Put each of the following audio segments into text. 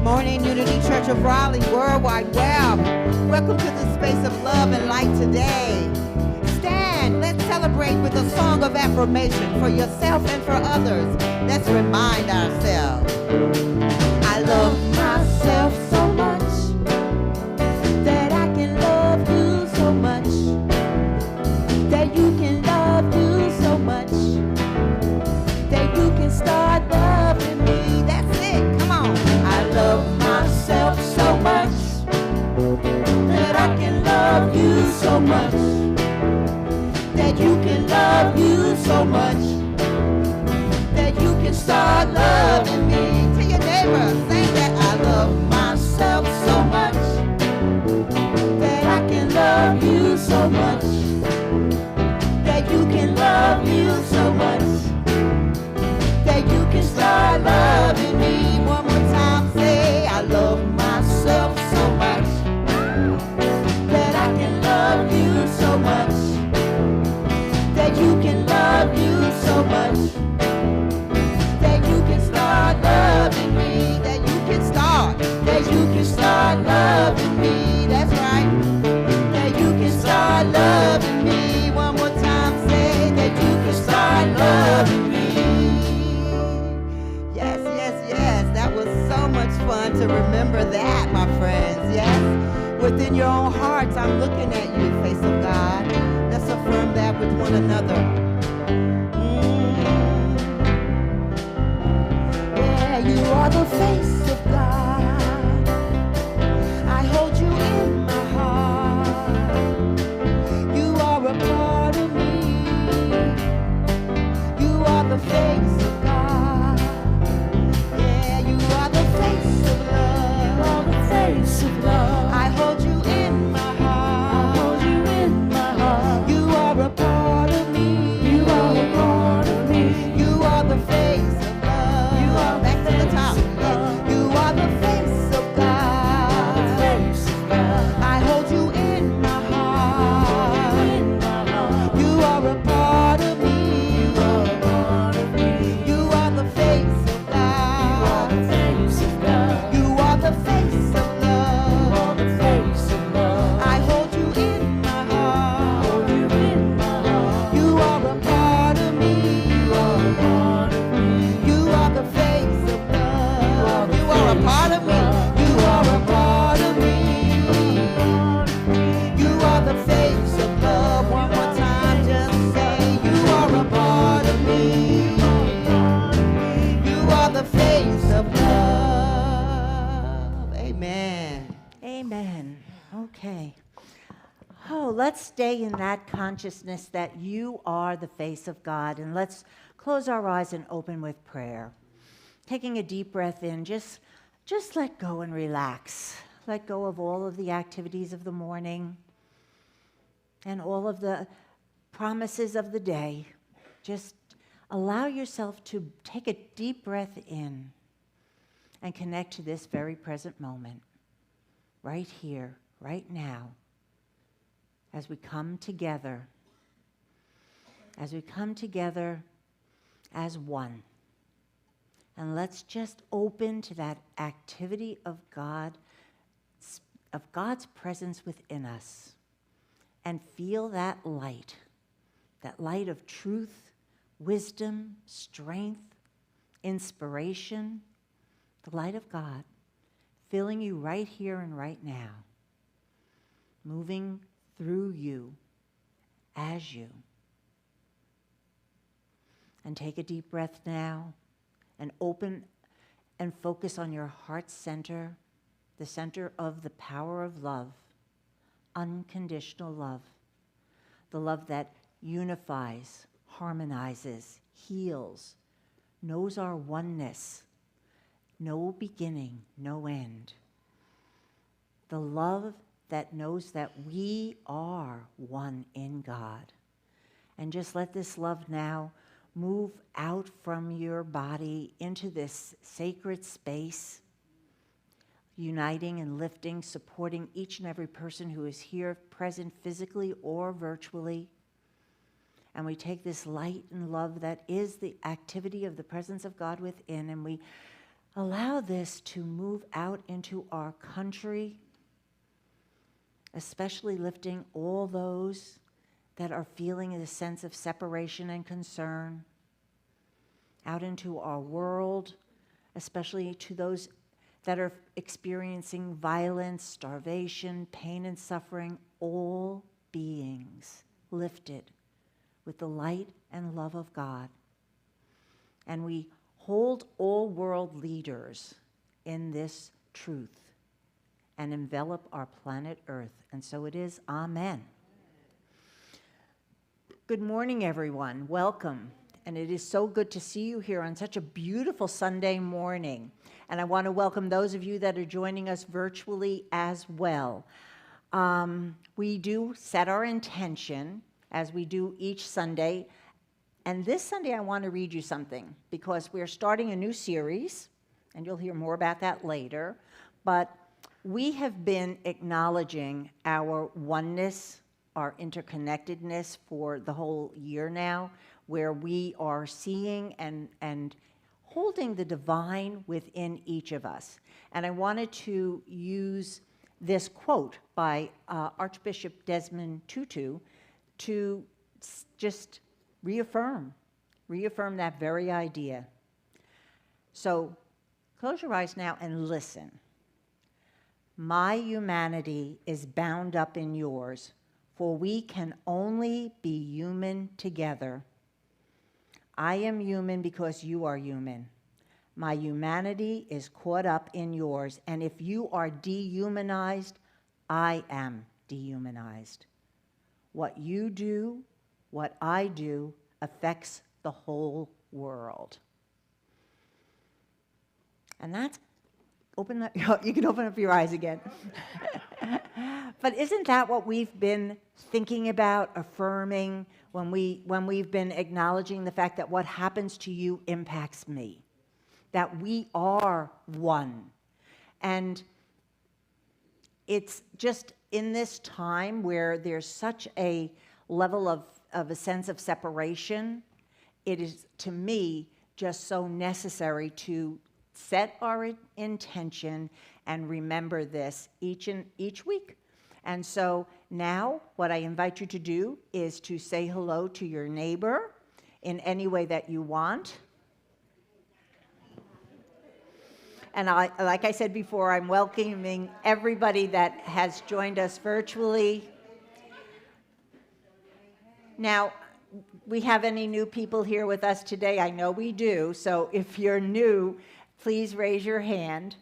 morning, Unity Church of Raleigh, World Wide Web. Welcome to the space of love and light today. Stand, let's celebrate with a song of affirmation for yourself and for others. Let's remind ourselves. I love myself so much that I can love you so much, that you can love you so much, that you can start loving me. That's it. Come on. I love myself so much that I can love you so much, that you can love you so much, that you can start loving me. To your neighbor, say that. I love myself so much that I can love you so much, that you can love you so much, that you can start loving me. One more time, say I love myself so much that I can love you so much, that you can love you so much, that you can start loving me, that you can start loving me. That's right. That you can start loving me. One more time, say that you can start loving me. Yes, yes, yes. That was so much fun to remember that, my friends. Yes. Within your own hearts, I'm looking at you, face of God. Let's affirm that with one another. Yeah, you are the face of God. I hold you in my heart. You are a part of me. You are the face of God. Yeah, you are the face of love. You are the face of love. I hold you in my heart. I hold you in my heart. You are a part of me. You are a part of me. You are the face of love. You are back to the top. Yeah. You are the face of God. The face of God. I hold you in my heart. In my heart. You are a part of me. You are a part of me. You are the face of God. You are the face of God. You are the face of love. You are the face of love. I hold you in my heart. Hold you in my heart. You are a part of me. You are a part of me. You are the face of love. You are a part of me. You are a part of me. You are the face of love. One more time, just say you are a part of me. You are the face of love. Amen. Amen. Okay. Oh, let's stay in that consciousness that you are the face of God, and let's close our eyes and open with prayer. Taking a deep breath in, just let go and relax. Let go of all of the activities of the morning and all of the promises of the day. Just allow yourself to take a deep breath in and connect to this very present moment, right here, right now, as we come together as one. And let's just open to that activity of God, of God's presence within us, and feel that light of truth, wisdom, strength, inspiration, the light of God, filling you right here and right now, moving through you, as you. And take a deep breath now, and open and focus on your heart center, the center of the power of love, unconditional love, the love that unifies, harmonizes, heals, knows our oneness, no beginning, no end. The love that knows that we are one in God. And just let this love now move out from your body into this sacred space, uniting and lifting, supporting each and every person who is here, present physically or virtually. And we take this light and love that is the activity of the presence of God within, and we Allow this to move out into our country, especially lifting all those that are feeling a sense of separation and concern, out into our world, especially to those that are experiencing violence, starvation, pain, and suffering, all beings lifted with the light and love of God. And we hold all world leaders in this truth and envelop our planet Earth. And so it is. Amen. Good morning, everyone. Welcome. And it is so good to see you here on such a beautiful Sunday morning. And I want to welcome those of you that are joining us virtually as well. We do set our intention, as we do each Sunday. And this Sunday, I want to read you something, because we're starting a new series, and you'll hear more about that later. But we have been acknowledging our oneness, our interconnectedness for the whole year now, where we are seeing and holding the divine within each of us. And I wanted to use this quote by Archbishop Desmond Tutu to just reaffirm that very idea. So close your eyes now and listen. My humanity is bound up in yours, for we can only be human together. I am human because you are human. My humanity is caught up in yours, and if you are dehumanized, I am dehumanized. What you do, what I do, affects the whole world. And that's, you can open up your eyes again. But isn't that what we've been thinking about, affirming, when we've been acknowledging the fact that what happens to you impacts me? That we are one. And it's just in this time where there's such a level of a sense of separation, it is, to me, just so necessary to set our intention and remember this each week. And so now what I invite you to do is to say hello to your neighbor in any way that you want. And like I said before, I'm welcoming everybody that has joined us virtually. Now, we have any new people here with us today? I know we do. So if you're new, please raise your hand.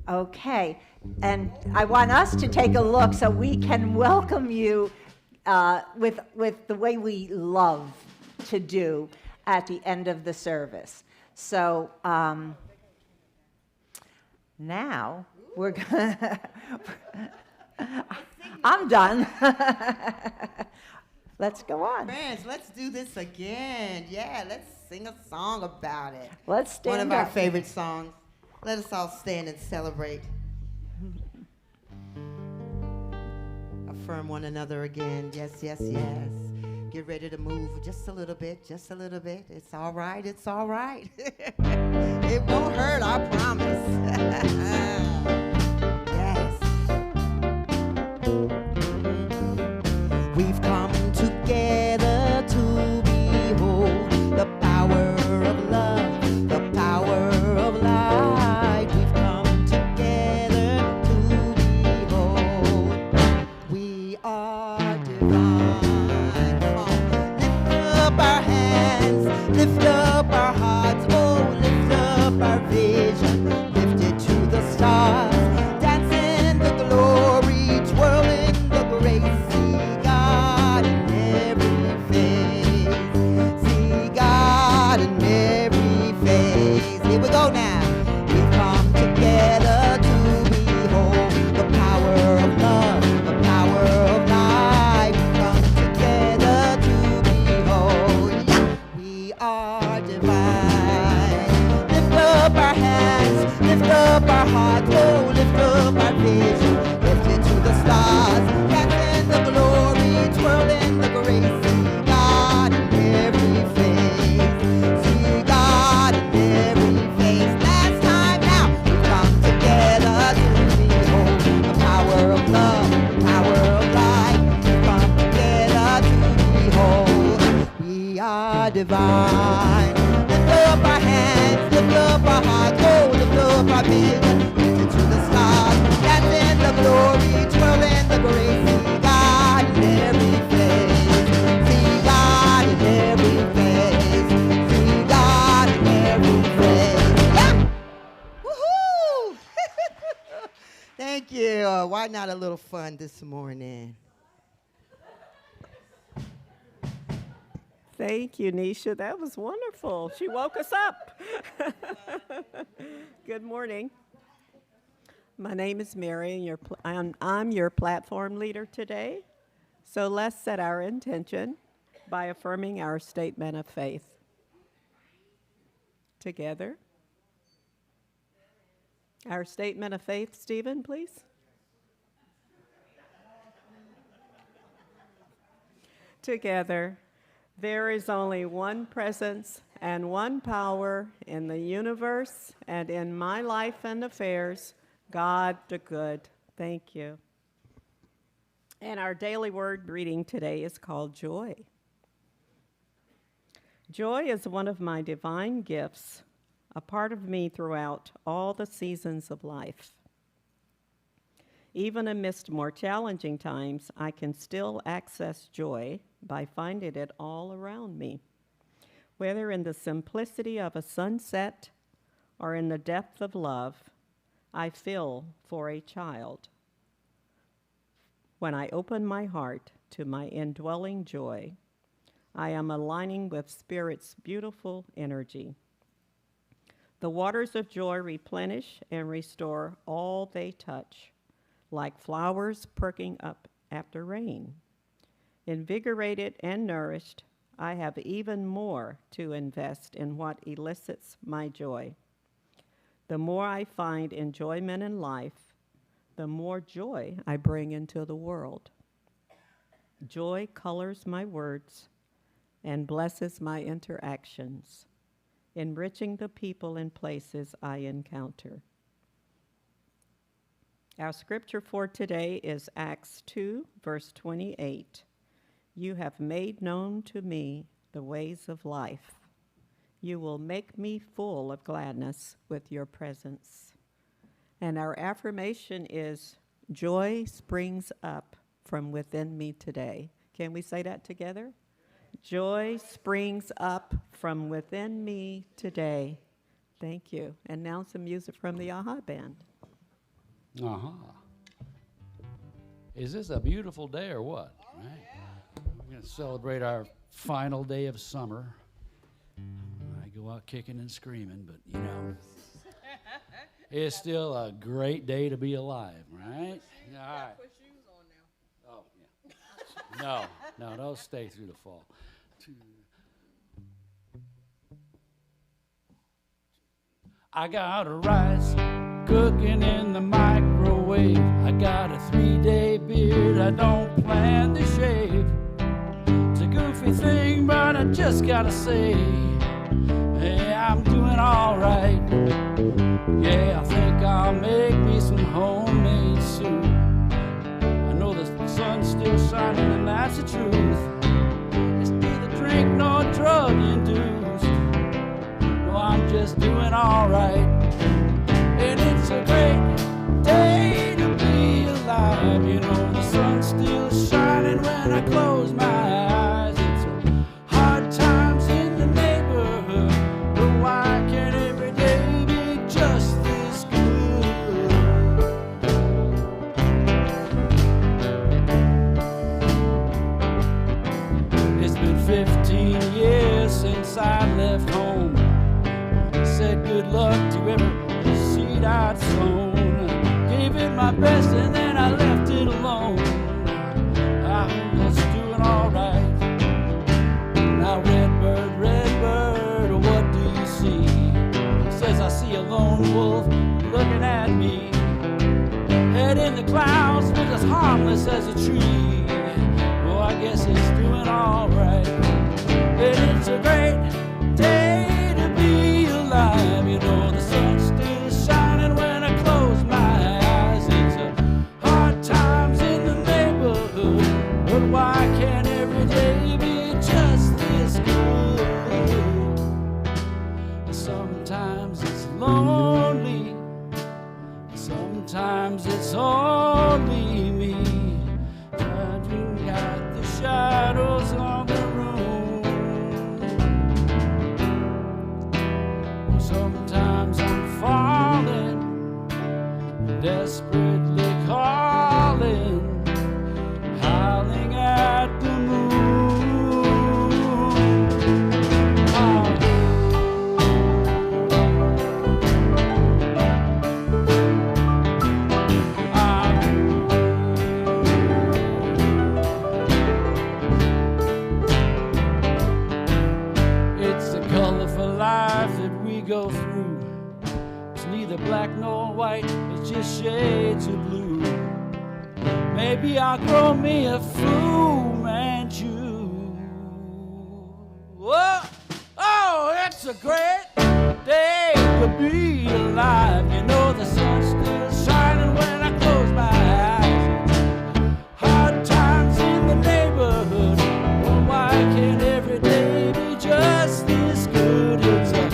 Okay. And I want us to take a look so we can welcome you with the way we love to do at the end of the service. So now we're gonna I'm done. Let's go on. Friends, let's do this again. Yeah, let's sing a song about it. Let's stand up. One of our favorite songs. Let us all stand and celebrate. Affirm one another again. Yes, yes, yes. Get ready to move just a little bit, just a little bit. It's all right, it's all right. It won't hurt, I promise. Yes. We've come together to behold the power of love, the power of light. We've come together to behold we are divine. Come on, lift up our hands, lift up our hearts, oh, lift up our vision, lift it to the stars, dance in the glory, twirl in the grace. Here we go now. We've come together to behold the power of love, the power of life. We've come together to behold, yeah, we are divine. Lift up our hands, lift up our hearts, oh, lift up our vision, lift it to the stars, dance in the glory, twirl in the grace. See God in every face, see God in every face. Last time. mind. Lift up our hands, lift up our hearts, oh, lift up our vision, reach it to the stars. That's in the glory, twirl in the grace. See God in every face. See God in every face. See God in every face. Yeah! Woohoo! Thank you. Why not a little fun this morning? Thank you, Nisha. That was wonderful. She woke us up. Good morning. My name is Mary, and I'm your platform leader today. So let's set our intention by affirming our statement of faith. Together. Our statement of faith, Stephen, please. Together. There is only one presence and one power in the universe and in my life and affairs, God the good. Thank you. And our daily word reading today is called joy. Joy is one of my divine gifts, a part of me throughout all the seasons of life. Even amidst more challenging times, I can still access joy by finding it all around me, whether in the simplicity of a sunset or in the depth of love I feel for a child. When I open my heart to my indwelling joy, I am aligning with Spirit's beautiful energy. The waters of joy replenish and restore all they touch, like flowers perking up after rain. Invigorated and nourished, I have even more to invest in what elicits my joy. The more I find enjoyment in life, the more joy I bring into the world. Joy colors my words and blesses my interactions, enriching the people and places I encounter. Our scripture for today is Acts 2, verse 28. You have made known to me the ways of life. You will make me full of gladness with your presence. And our affirmation is, joy springs up from within me today. Can we say that together? Joy springs up from within me today. Thank you. And now some music from the AHA Band. Uh-huh. Is this a beautiful day or what? Right? We're going to celebrate our final day of summer. I go out kicking and screaming, but, you know, it's still a great day to be alive, right? All right. Put shoes on now. Oh, yeah. No, those stay through the fall. I got a rice cooking in the microwave. I got a 3-day beard I don't plan to shave. It's a goofy thing, but I just gotta say, hey, I'm doing all right. Yeah, I think I'll make me some homemade soup. I know the sun's still shining and that's the truth. It's neither drink nor drug induced. No, I'm just doing all right. And it's a great day to be alive. You know, the sun's still shining when I close my eyes. It's hard times in the neighborhood, but why can't every day be just this good? It's been 15 years since I left home. Said good luck to every seed I'd sown. Gave it my best and then I left it alone. I'm just doing all right. Now redbird, what do you see? Says I see a lone wolf looking at me. Head in the clouds, but as harmless as a tree. Well, I guess it's doing all right. And it's a great day to be alive. You know, the sun's still shining when I close my eyes. It's a hard times in the neighborhood, but why can't every day be just this good? Sometimes it's lonely, sometimes it's only me, judging at the shadows of the room. Sometimes I'm falling, desperately calling, howling at the moon. Go through. It's neither black nor white, it's just shades of blue. Maybe I'll grow me a Fu Manchu. Whoa! Oh, it's a great day to be alive. You know the sun's still shining when I close my eyes. Hard times in the neighborhood. Oh, why can't every day be just this good? It's a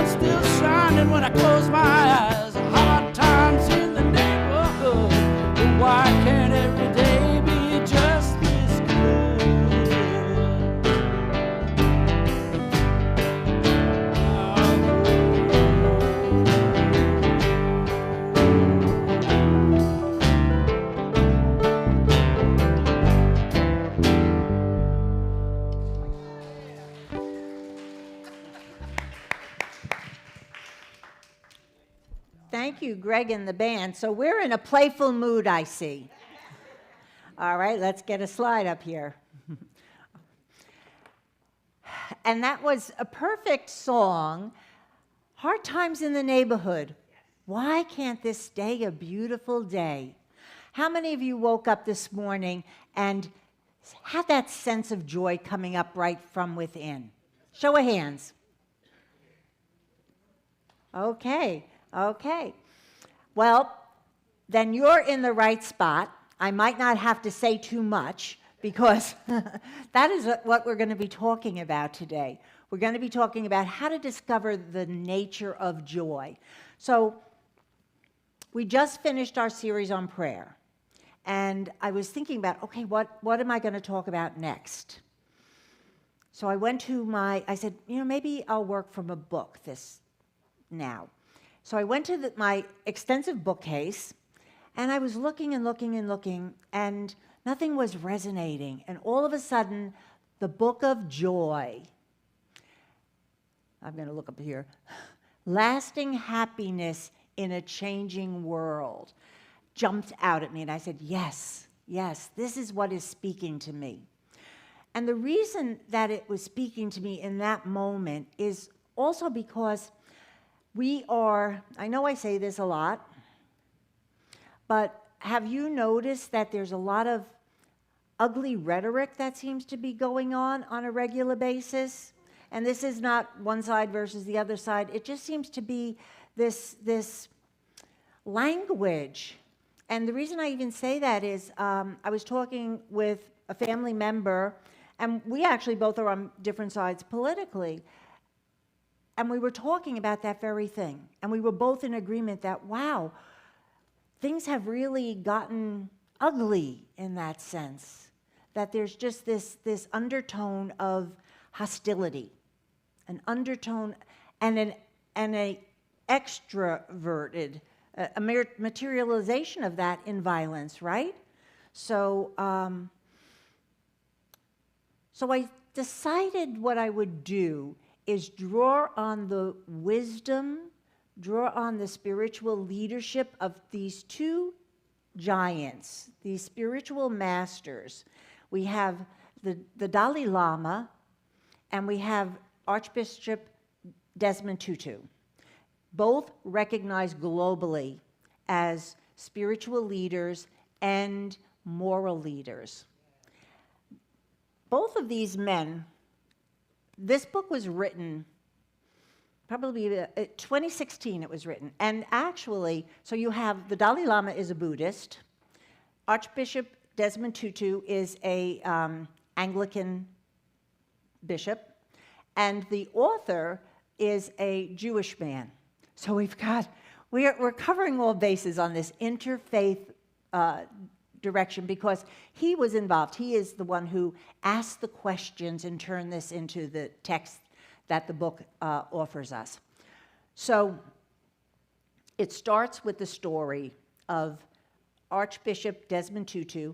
still shining when I close my eyes. Hard times in the neighborhood, but why can't every day be just this good? Thank you, Greg and the band. So we're in a playful mood, I see. All right, let's get a slide up here. And that was a perfect song, Hard Times in the Neighborhood. Why can't this day a beautiful day? How many of you woke up this morning and had that sense of joy coming up right from within? Show of hands. Okay. Okay. Well, then you're in the right spot. I might not have to say too much because that is what we're going to be talking about today. We're going to be talking about how to discover the nature of joy. So we just finished our series on prayer. And I was thinking about, okay, what am I going to talk about next? So I went to I said, maybe I'll work from a book now. So I went to my extensive bookcase, and I was looking and looking and looking, and nothing was resonating. And all of a sudden, the book of joy, I'm going to look up here, Lasting Happiness in a Changing World, jumped out at me. And I said, yes, this is what is speaking to me. And the reason that it was speaking to me in that moment is also because I know I say this a lot, but have you noticed that there's a lot of ugly rhetoric that seems to be going on a regular basis? And this is not one side versus the other side. It just seems to be this language. And the reason I even say that is I was talking with a family member, and we actually both are on different sides politically. And we were talking about that very thing. And we were both in agreement that, wow, things have really gotten ugly in that sense. That there's just this undertone of hostility, an undertone and a extroverted, a materialization of that in violence, right? So I decided what I would do is draw on the wisdom, draw on the spiritual leadership of these two giants, these spiritual masters. We have the Dalai Lama, and we have Archbishop Desmond Tutu, both recognized globally as spiritual leaders and moral leaders. Both of these men, this book was written, probably 2016 it was written. And actually, so you have the Dalai Lama is a Buddhist. Archbishop Desmond Tutu is a Anglican Archbishop, and the author is a Jewish man. So we're covering all bases on this interfaith direction because he was involved. He is the one who asked the questions and turned this into the text that the book offers us. So it starts with the story of Archbishop Desmond Tutu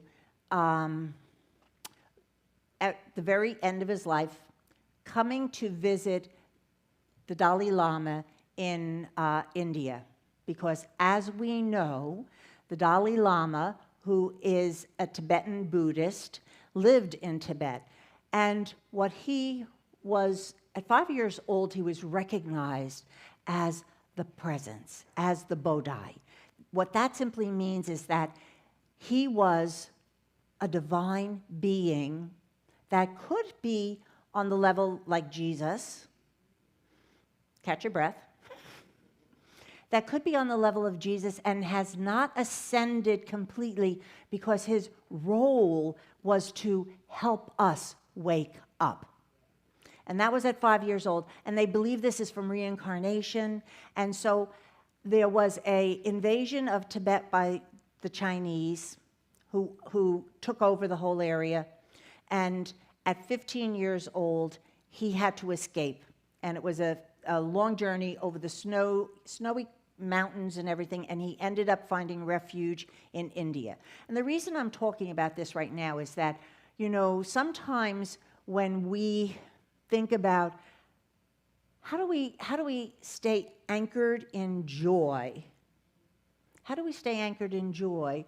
at the very end of his life coming to visit the Dalai Lama in India. Because as we know, the Dalai Lama, who is a Tibetan Buddhist, lived in Tibet. And what he was, at 5 years old, he was recognized as the presence, as the Bodhi. What that simply means is that he was a divine being that could be on the level like Jesus, catch your breath, that could be on the level of Jesus and has not ascended completely because his role was to help us wake up. And that was at 5 years old. And they believe this is from reincarnation. And so there was an invasion of Tibet by the Chinese who took over the whole area. And at 15 years old, he had to escape. And it was a long journey over the snowy mountains and everything, and he ended up finding refuge in India. And the reason I'm talking about this right now is that, sometimes when we think about how do we stay anchored in joy? How do we stay anchored in joy?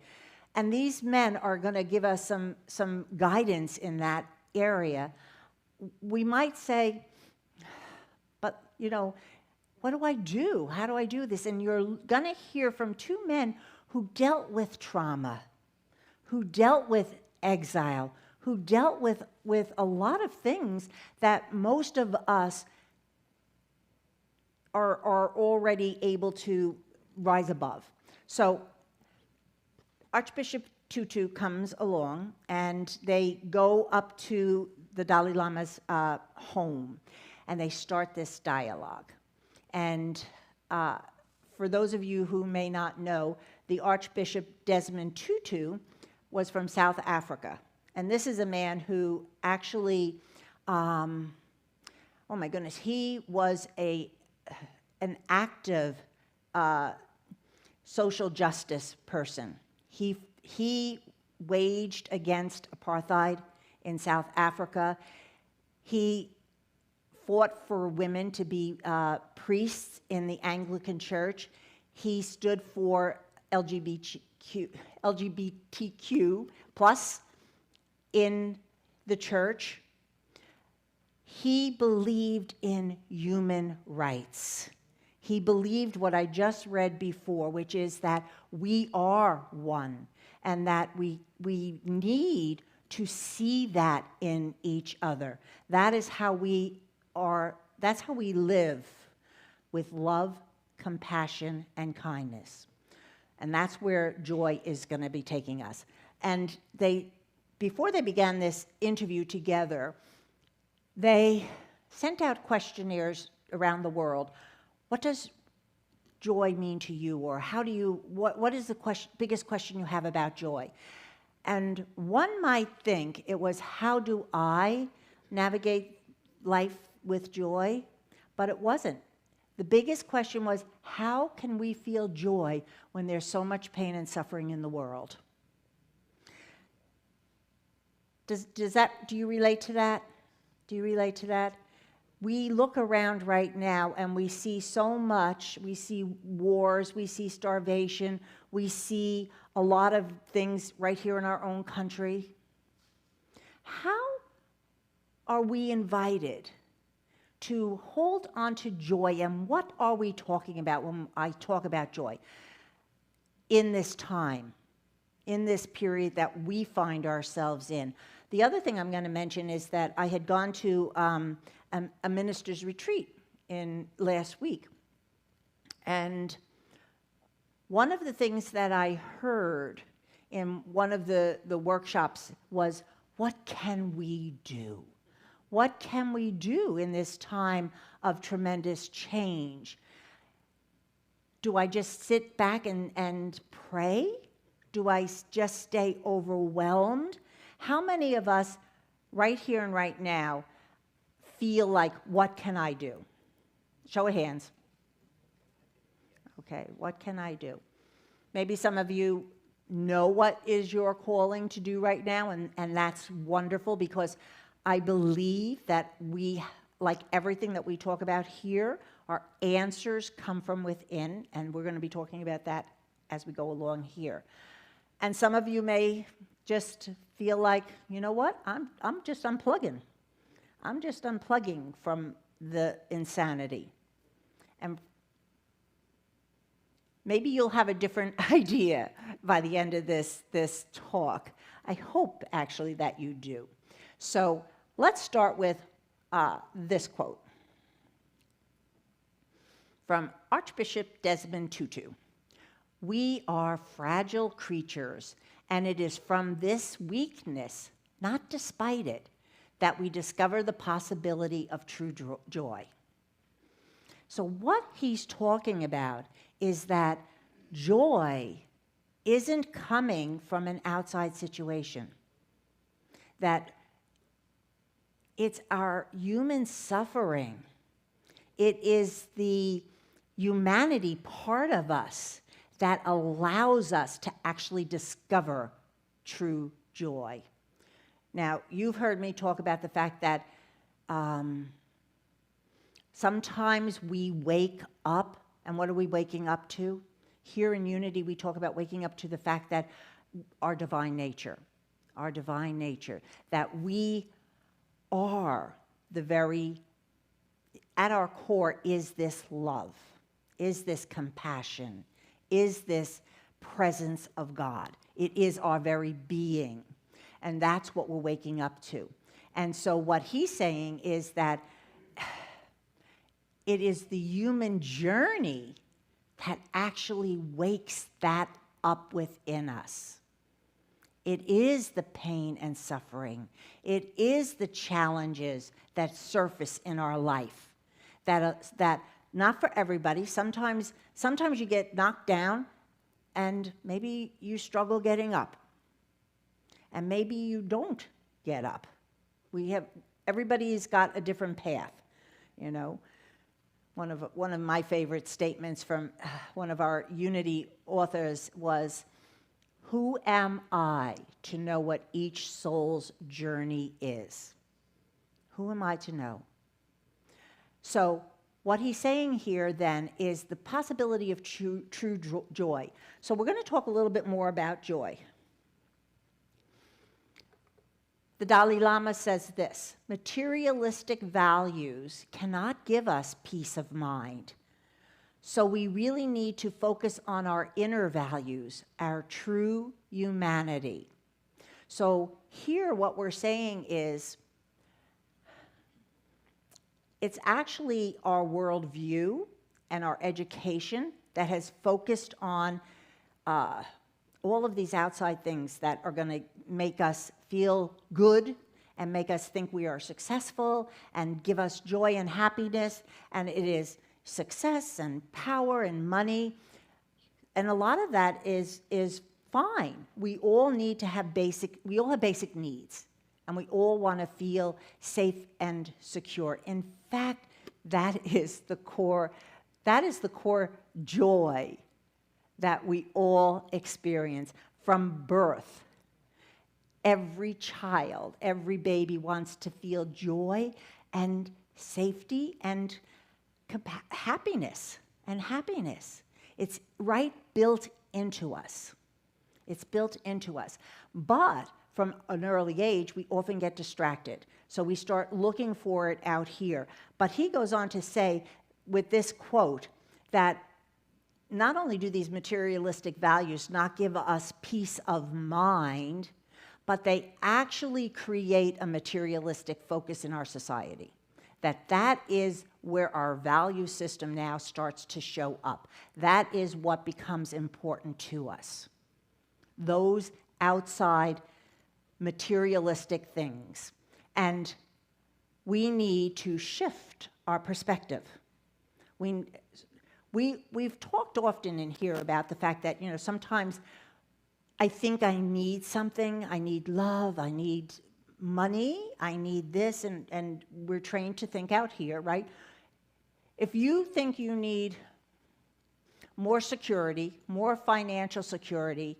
And these men are going to give us some guidance in that area. We might say, but, what do I do? How do I do this? And you're going to hear from two men who dealt with trauma, who dealt with exile, who dealt with a lot of things that most of us are already able to rise above. So Archbishop Tutu comes along, and they go up to the Dalai Lama's home, and they start this dialogue. And for those of you who may not know, the Archbishop Desmond Tutu was from South Africa. And this is a man who actually, oh my goodness, he was an active social justice person. He waged against apartheid in South Africa. He fought for women to be priests in the Anglican Church. He stood for LGBTQ plus in the church. He believed in human rights. He believed what I just read before, which is that we are one, and that we need to see that in each other. That is how that's how we live, with love, compassion, and kindness. And that's where joy is going to be taking us. And before they began this interview together, they sent out questionnaires around the world. What does joy mean to you? Or what is the biggest question you have about joy? And one might think it was, how do I navigate life with joy? But it wasn't. The biggest question was, how can we feel joy when there's so much pain and suffering in the world? Do you relate to that? Do you relate to that? We look around right now and we see so much. We see wars, we see starvation, we see a lot of things right here in our own country. How are we invited to hold on to joy, and what are we talking about when I talk about joy in this time, in this period that we find ourselves in? The other thing I'm going to mention is that I had gone to a minister's retreat last week, and one of the things that I heard in one of the workshops was, what can we do? What can we do in this time of tremendous change? Do I just sit back and pray? Do I just stay overwhelmed? How many of us right here and right now feel like, what can I do? Show of hands. Okay, what can I do? Maybe some of you know what is your calling to do right now, and that's wonderful, because I believe that we, like everything that we talk about here, our answers come from within, and we're going to be talking about that as we go along here. And some of you may just feel like, you know what, I'm just unplugging. I'm just unplugging from the insanity. And maybe you'll have a different idea by the end of this talk. I hope, actually, that you do. So let's start with this quote from Archbishop Desmond Tutu. "We are fragile creatures, and it is from this weakness, not despite it, that we discover the possibility of true joy." So what he's talking about is that joy isn't coming from an outside situation, that it's our human suffering. It is the humanity part of us that allows us to actually discover true joy. Now, you've heard me talk about the fact that sometimes we wake up, and what are we waking up to? Here in Unity, we talk about waking up to the fact that our divine nature, that we are the very, at our core is this love, is this compassion, is this presence of God. It is our very being, and that's what we're waking up to. And so what he's saying is that it is the human journey that actually wakes that up within us. It is the pain and suffering. It is the challenges that surface in our life. That not for everybody. Sometimes you get knocked down, and maybe you struggle getting up, and maybe you don't get up. Everybody's got a different path, you know. One of my favorite statements from one of our Unity authors was, "Who am I to know what each soul's journey is?" Who am I to know? So what he's saying here then is the possibility of true joy. So we're going to talk a little bit more about joy. The Dalai Lama says this: "Materialistic values cannot give us peace of mind. So we really need to focus on our inner values, our true humanity." So here what we're saying is, it's actually our worldview and our education that has focused on all of these outside things that are going to make us feel good and make us think we are successful and give us joy and happiness. And it is success and power and money. And a lot of that is fine. We all need to have we all have basic needs. And we all want to feel safe and secure. In fact, that is the core joy that we all experience from birth. Every child, every baby wants to feel joy and safety and happiness. It's right built into us. It's built into us. But from an early age, we often get distracted. So we start looking for it out here. But he goes on to say, with this quote, that not only do these materialistic values not give us peace of mind, but they actually create a materialistic focus in our society. That is where our value system now starts to show up. That is what becomes important to us. Those outside materialistic things. And we need to shift our perspective. We've talked often in here about the fact that, sometimes I think I need something, I need love, I need money, I need this, and we're trained to think out here, right? If you think you need more security, more financial security,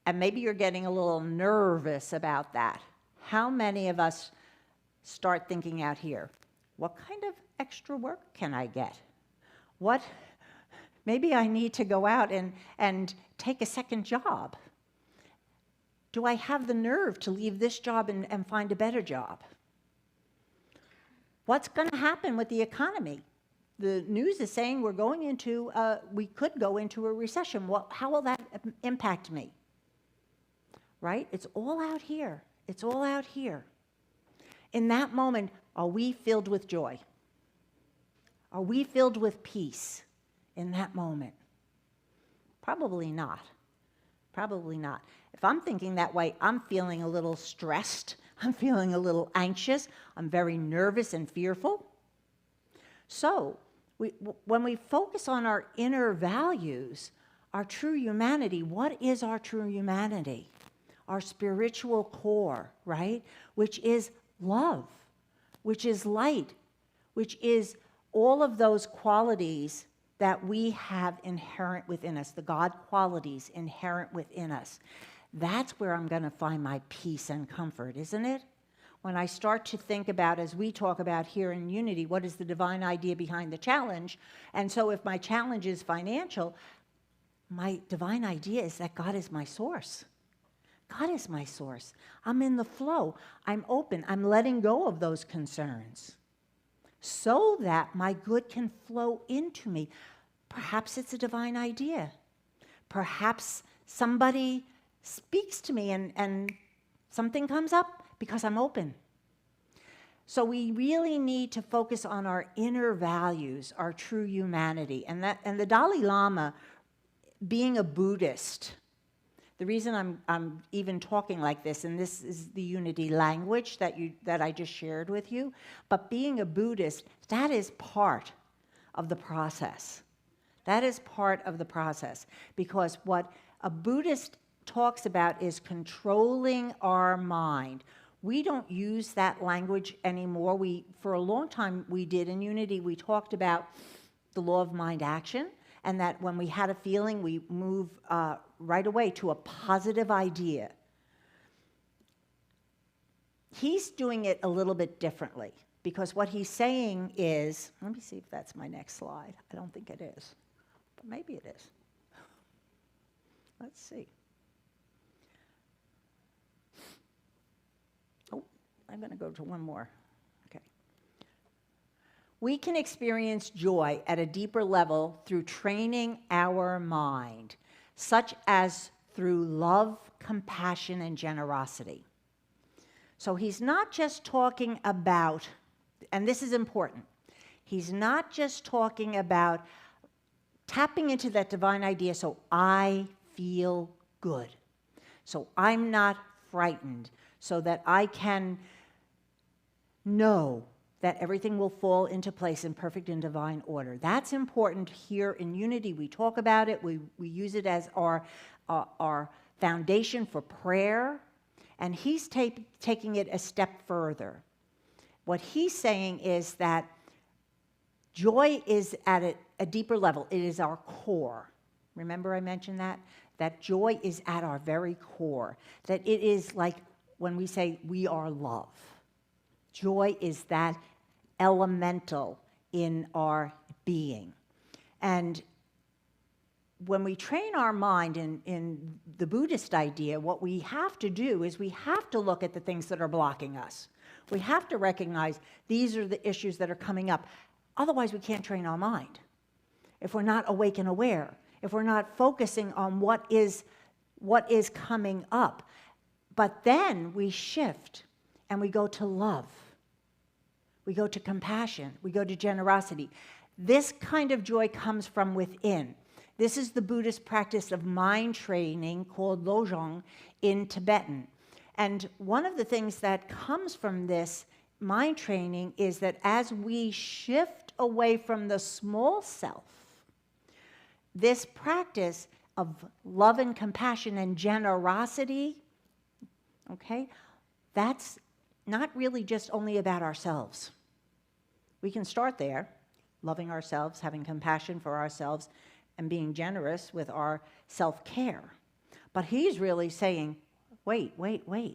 and maybe you're getting a little nervous about that, how many of us start thinking out here? What kind of extra work can I get? Maybe I need to go out and take a second job. Do I have the nerve to leave this job and find a better job? What's going to happen with the economy? The news is saying we could go into a recession. How will that impact me? Right? It's all out here. It's all out here. In that moment, are we filled with joy? Are we filled with peace in that moment? Probably not. Probably not. If I'm thinking that way, I'm feeling a little stressed. I'm feeling a little anxious. I'm very nervous and fearful. So, when we focus on our inner values, our true humanity, what is our true humanity? Our spiritual core, right? Which is love, which is light, which is all of those qualities that we have inherent within us, the God qualities inherent within us. That's where I'm going to find my peace and comfort, isn't it? When I start to think about, as we talk about here in Unity, what is the divine idea behind the challenge? And so if my challenge is financial, my divine idea is that God is my source. God is my source. I'm in the flow. I'm open. I'm letting go of those concerns so that my good can flow into me. Perhaps it's a divine idea. Perhaps somebody speaks to me and something comes up because I'm open. So we really need to focus on our inner values, our true humanity. And the Dalai Lama, being a Buddhist, the reason I'm even talking like this, and this is the unity language that I just shared with you, but being a Buddhist, that is part of the process. That is part of the process, because what a Buddhist talks about is controlling our mind. We don't use that language anymore. For a long time we did in Unity. We talked about the law of mind action, and that when we had a feeling, we move right away to a positive idea. He's doing it a little bit differently, because what he's saying is, let me see if that's my next slide. I don't think it is, but maybe it is. Let's see. Oh, I'm going to go to one more. Okay. We can experience joy at a deeper level through training our mind, such as through love, compassion, and generosity. So he's not just talking about, and this is important, he's not just talking about tapping into that divine idea so I feel good, so I'm not frightened, so that I can know that everything will fall into place in perfect and divine order. That's important here in Unity. We talk about it. We use it as our foundation for prayer. And he's taking it a step further. What he's saying is that joy is at a deeper level. It is our core. Remember I mentioned that? That joy is at our very core. That it is like when we say we are love. Joy is that elemental in our being. And when we train our mind in the Buddhist idea, what we have to do is we have to look at the things that are blocking us. We have to recognize these are the issues that are coming up. Otherwise, we can't train our mind. If we're not awake and aware, if we're not focusing on what is coming up. But then we shift and we go to love. We go to compassion. We go to generosity. This kind of joy comes from within. This is the Buddhist practice of mind training called Lojong in Tibetan. And one of the things that comes from this mind training is that as we shift away from the small self, this practice of love and compassion and generosity, okay, that's not really just only about ourselves. We can start there, loving ourselves, having compassion for ourselves, and being generous with our self-care. But he's really saying, wait.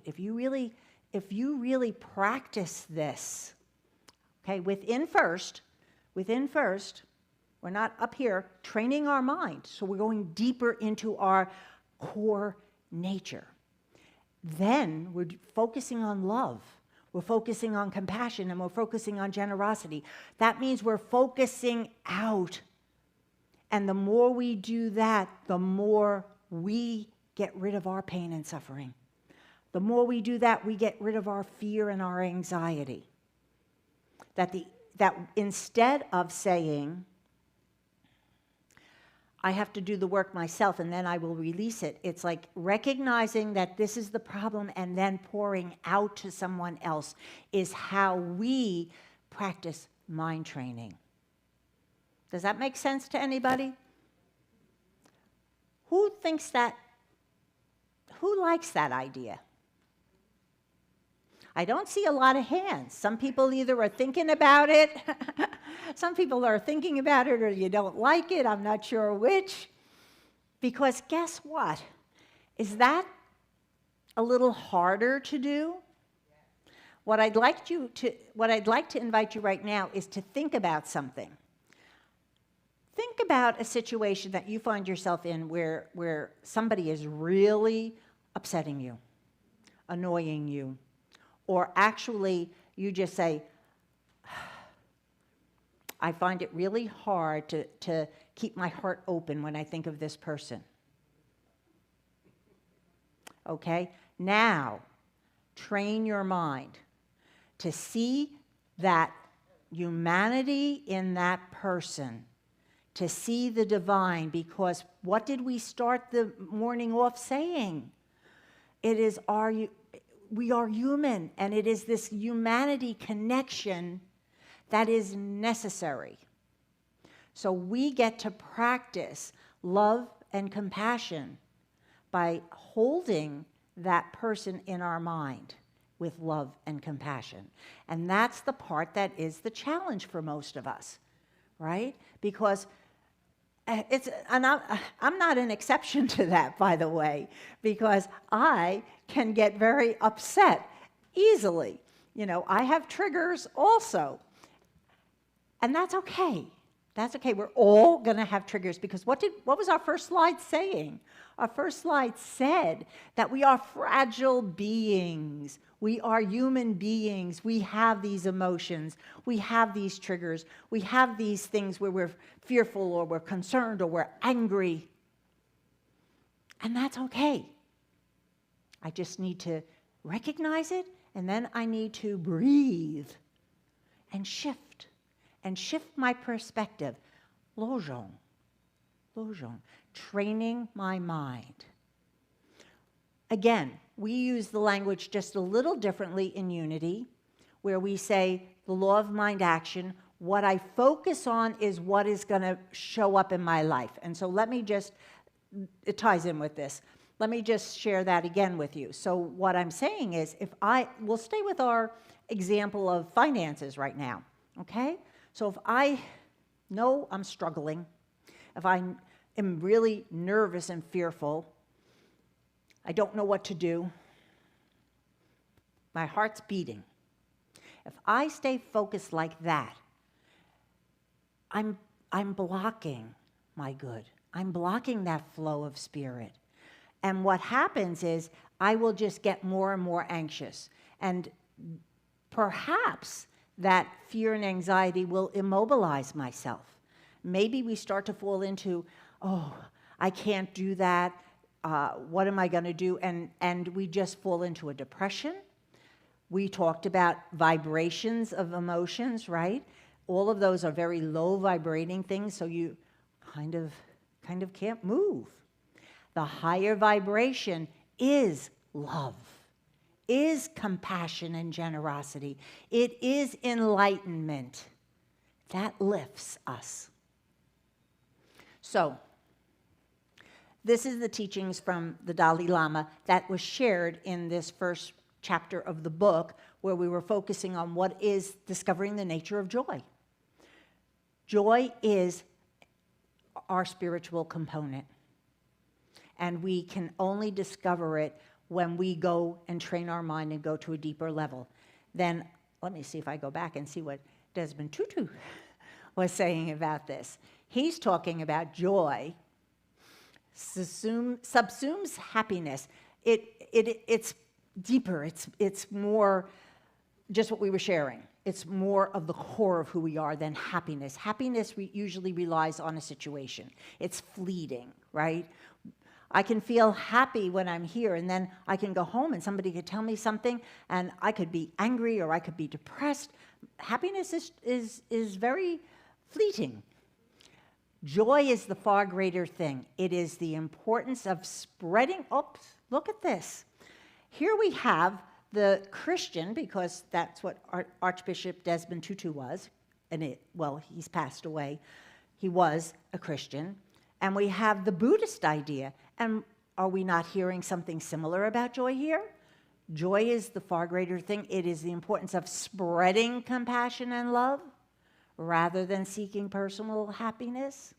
If you really practice this, okay, within first, we're not up here training our mind, so we're going deeper into our core nature. Then we're focusing on love. We're focusing on compassion, and we're focusing on generosity. That means we're focusing out. And the more we do that, the more we get rid of our pain and suffering. The more we do that, we get rid of our fear and our anxiety. That instead of saying, I have to do the work myself and then I will release it. It's like recognizing that this is the problem and then pouring out to someone else is how we practice mind training. Does that make sense to anybody? Who likes that idea? I don't see a lot of hands. Some people either are thinking about it, some people are thinking about it, or you don't like it. I'm not sure which. Because guess what? Is that a little harder to do? What I'd like to invite you right now is to think about something. Think about a situation that you find yourself in where somebody is really upsetting you, annoying you, or actually you just say, I find it really hard to keep my heart open when I think of this person. Okay? Now, train your mind to see that humanity in that person, to see the divine, because what did we start the morning off saying? We are human, and it is this humanity connection that is necessary. So we get to practice love and compassion by holding that person in our mind with love and compassion. And that's the part that is the challenge for most of us, right? Because I'm not an exception to that, by the way, because I can get very upset easily. You know, I have triggers also. And that's okay. That's okay. We're all going to have triggers, because what was our first slide saying? Our first slide said that we are fragile beings. We are human beings. We have these emotions. We have these triggers. We have these things where we're fearful or we're concerned or we're angry. And that's okay. I just need to recognize it, and then I need to breathe and shift my perspective. Lojong, training my mind. Again, we use the language just a little differently in Unity, where we say the law of mind action, what I focus on is what is going to show up in my life. And so it ties in with this. Let me just share that again with you. So what I'm saying is, we'll stay with our example of finances right now, okay? So if I know I'm struggling, if I am really nervous and fearful, I don't know what to do, my heart's beating. If I stay focused like that, I'm blocking my good. I'm blocking that flow of spirit. And what happens is I will just get more and more anxious. And perhaps that fear and anxiety will immobilize myself. Maybe we start to fall into, oh, I can't do that. What am I going to do? And we just fall into a depression. We talked about vibrations of emotions, right? All of those are very low vibrating things, so you kind of can't move. The higher vibration is love is compassion and generosity. It is enlightenment that lifts us. So, this is the teachings from the Dalai Lama that was shared in this first chapter of the book, where we were focusing on what is discovering the nature of joy. Joy is our spiritual component, and we can only discover it when we go and train our mind and go to a deeper level. Then, let me see if I go back and see what Desmond Tutu was saying about this. He's talking about joy subsumes happiness. It's deeper. It's more just what we were sharing. It's more of the core of who we are than happiness. Happiness usually relies on a situation. It's fleeting, right? I can feel happy when I'm here, and then I can go home and somebody could tell me something, and I could be angry or I could be depressed. Happiness is very fleeting. Joy is the far greater thing. It is the importance of spreading. Oops, look at this. Here we have the Christian, because that's what Archbishop Desmond Tutu was, and he's passed away. He was a Christian. And we have the Buddhist idea. And are we not hearing something similar about joy here? Joy is the far greater thing. It is the importance of spreading compassion and love rather than seeking personal happiness.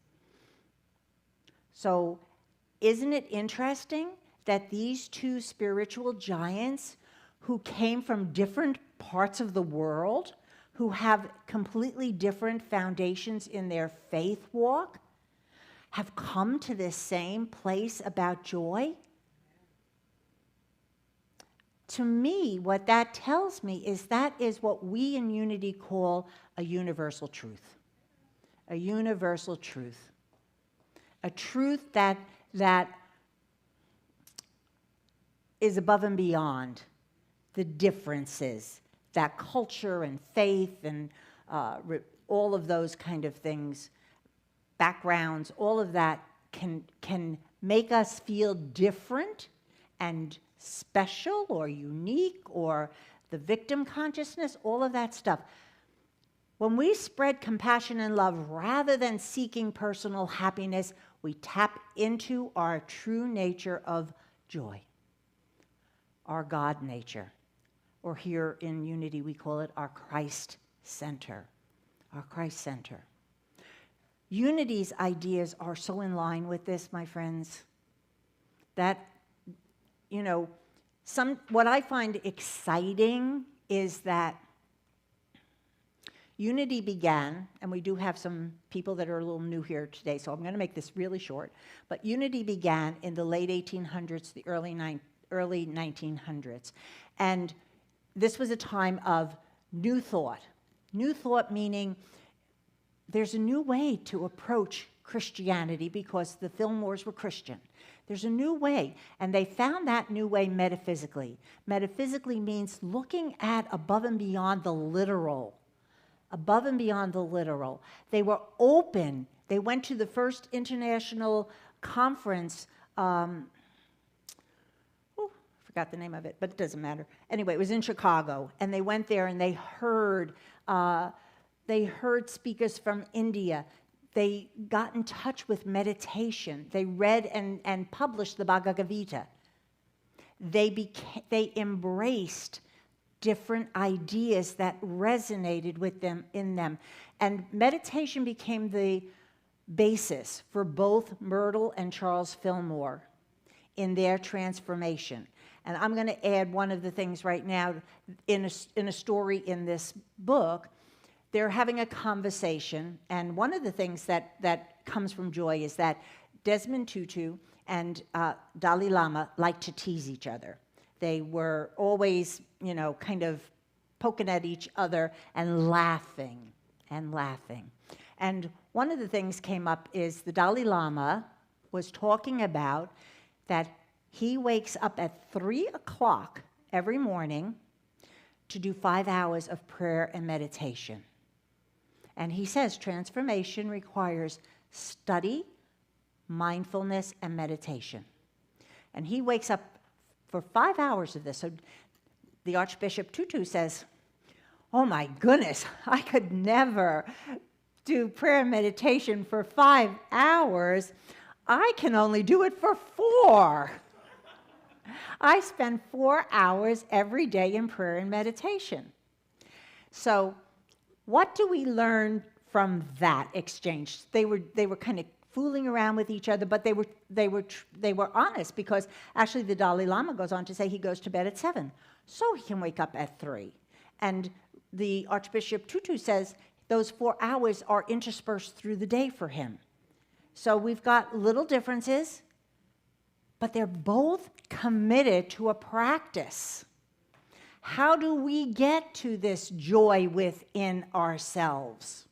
So, isn't it interesting that these two spiritual giants who came from different parts of the world, who have completely different foundations in their faith walk, have come to this same place about joy? To me, what that tells me is that is what we in Unity call a universal truth. A universal truth. A truth that is above and beyond the differences that culture and faith and all of those kind of things, backgrounds, all of that can make us feel different and special or unique, or the victim consciousness, all of that stuff. When we spread compassion and love rather than seeking personal happiness, we tap into our true nature of joy, our God nature, or here in Unity we call it our Christ center, our Christ center. Unity's ideas are so in line with this, my friends, that, what I find exciting is that Unity began, and we do have some people that are a little new here today, so I'm going to make this really short, but Unity began in the late 1800s, the early 1900s. And this was a time of new thought. New thought meaning there's a new way to approach Christianity because the Fillmores were Christian. There's a new way, and they found that new way metaphysically. Metaphysically means looking at above and beyond the literal. Above and beyond the literal. They were open. They went to the first international conference. Forgot the name of it, but it doesn't matter. Anyway, it was in Chicago, and they went there and they heard speakers from India. They got in touch with meditation. They read and published the Bhagavad Gita. They embraced different ideas that resonated with them in them. And meditation became the basis for both Myrtle and Charles Fillmore in their transformation. And I'm going to add one of the things right now in a story in this book. They're having a conversation, and one of the things that comes from joy is that Desmond Tutu and Dalai Lama like to tease each other. They were always, kind of poking at each other and laughing and laughing. And one of the things came up is the Dalai Lama was talking about that he wakes up at 3 o'clock every morning to do 5 hours of prayer and meditation. And he says transformation requires study, mindfulness, and meditation. And he wakes up for 5 hours of this. So the Archbishop Tutu says, oh my goodness, I could never do prayer and meditation for 5 hours. I can only do it for 4. I spend 4 hours every day in prayer and meditation. So what do we learn from that exchange? They were kind of fooling around with each other, but they were honest, because actually the Dalai Lama goes on to say he goes to bed at 7, so he can wake up at 3. And the Archbishop Tutu says those 4 hours are interspersed through the day for him. So we've got little differences, but they're both committed to a practice. How do we get to this joy within ourselves?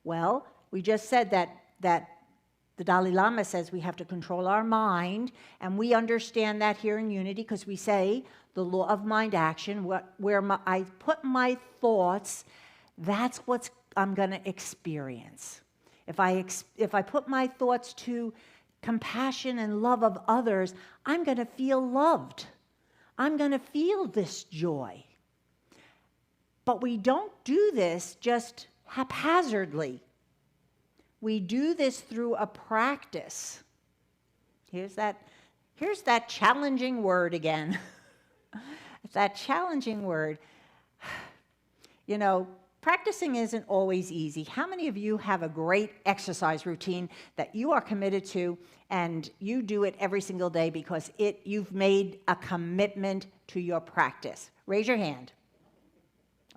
Well, we just said that the Dalai Lama says we have to control our mind, and we understand that here in Unity because we say the law of mind action, where I put my thoughts, that's what I'm going to experience. If I put my thoughts to compassion and love of others, I'm going to feel loved. I'm going to feel this joy. But we don't do this just haphazardly. We do this through a practice. Here's that challenging word again. That challenging word. You know, practicing isn't always easy. How many of you have a great exercise routine that you are committed to and you do it every single day because you've made a commitment to your practice? Raise your hand.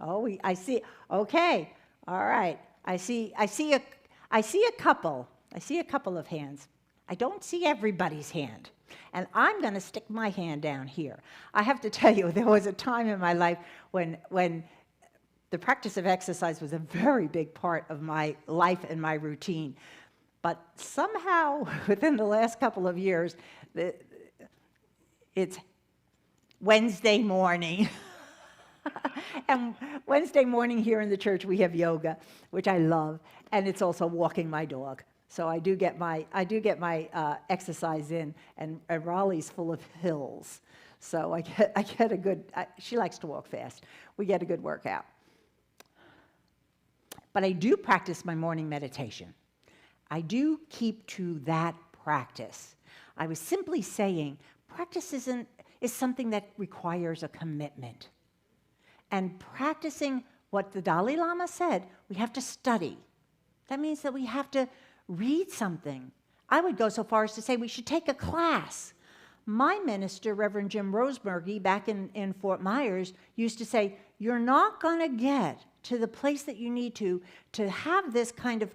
Oh, I see. Okay. All right. I see a couple. I see a couple of hands. I don't see everybody's hand. And I'm going to stick my hand down here. I have to tell you, there was a time in my life when the practice of exercise was a very big part of my life and my routine. But somehow, within the last couple of years, it's Wednesday morning. And Wednesday morning here in the church, we have yoga, which I love, and it's also walking my dog. So I do get my exercise in, and Raleigh's full of hills. So I get a good, she likes to walk fast. We get a good workout. But I do practice my morning meditation. I do keep to that practice. I was simply saying practice is something that requires a commitment. And practicing what the Dalai Lama said, we have to study. That means that we have to read something. I would go so far as to say we should take a class. My minister, Reverend Jim Rosebergy, back in Fort Myers, used to say, you're not going to get to the place that you need to have this kind of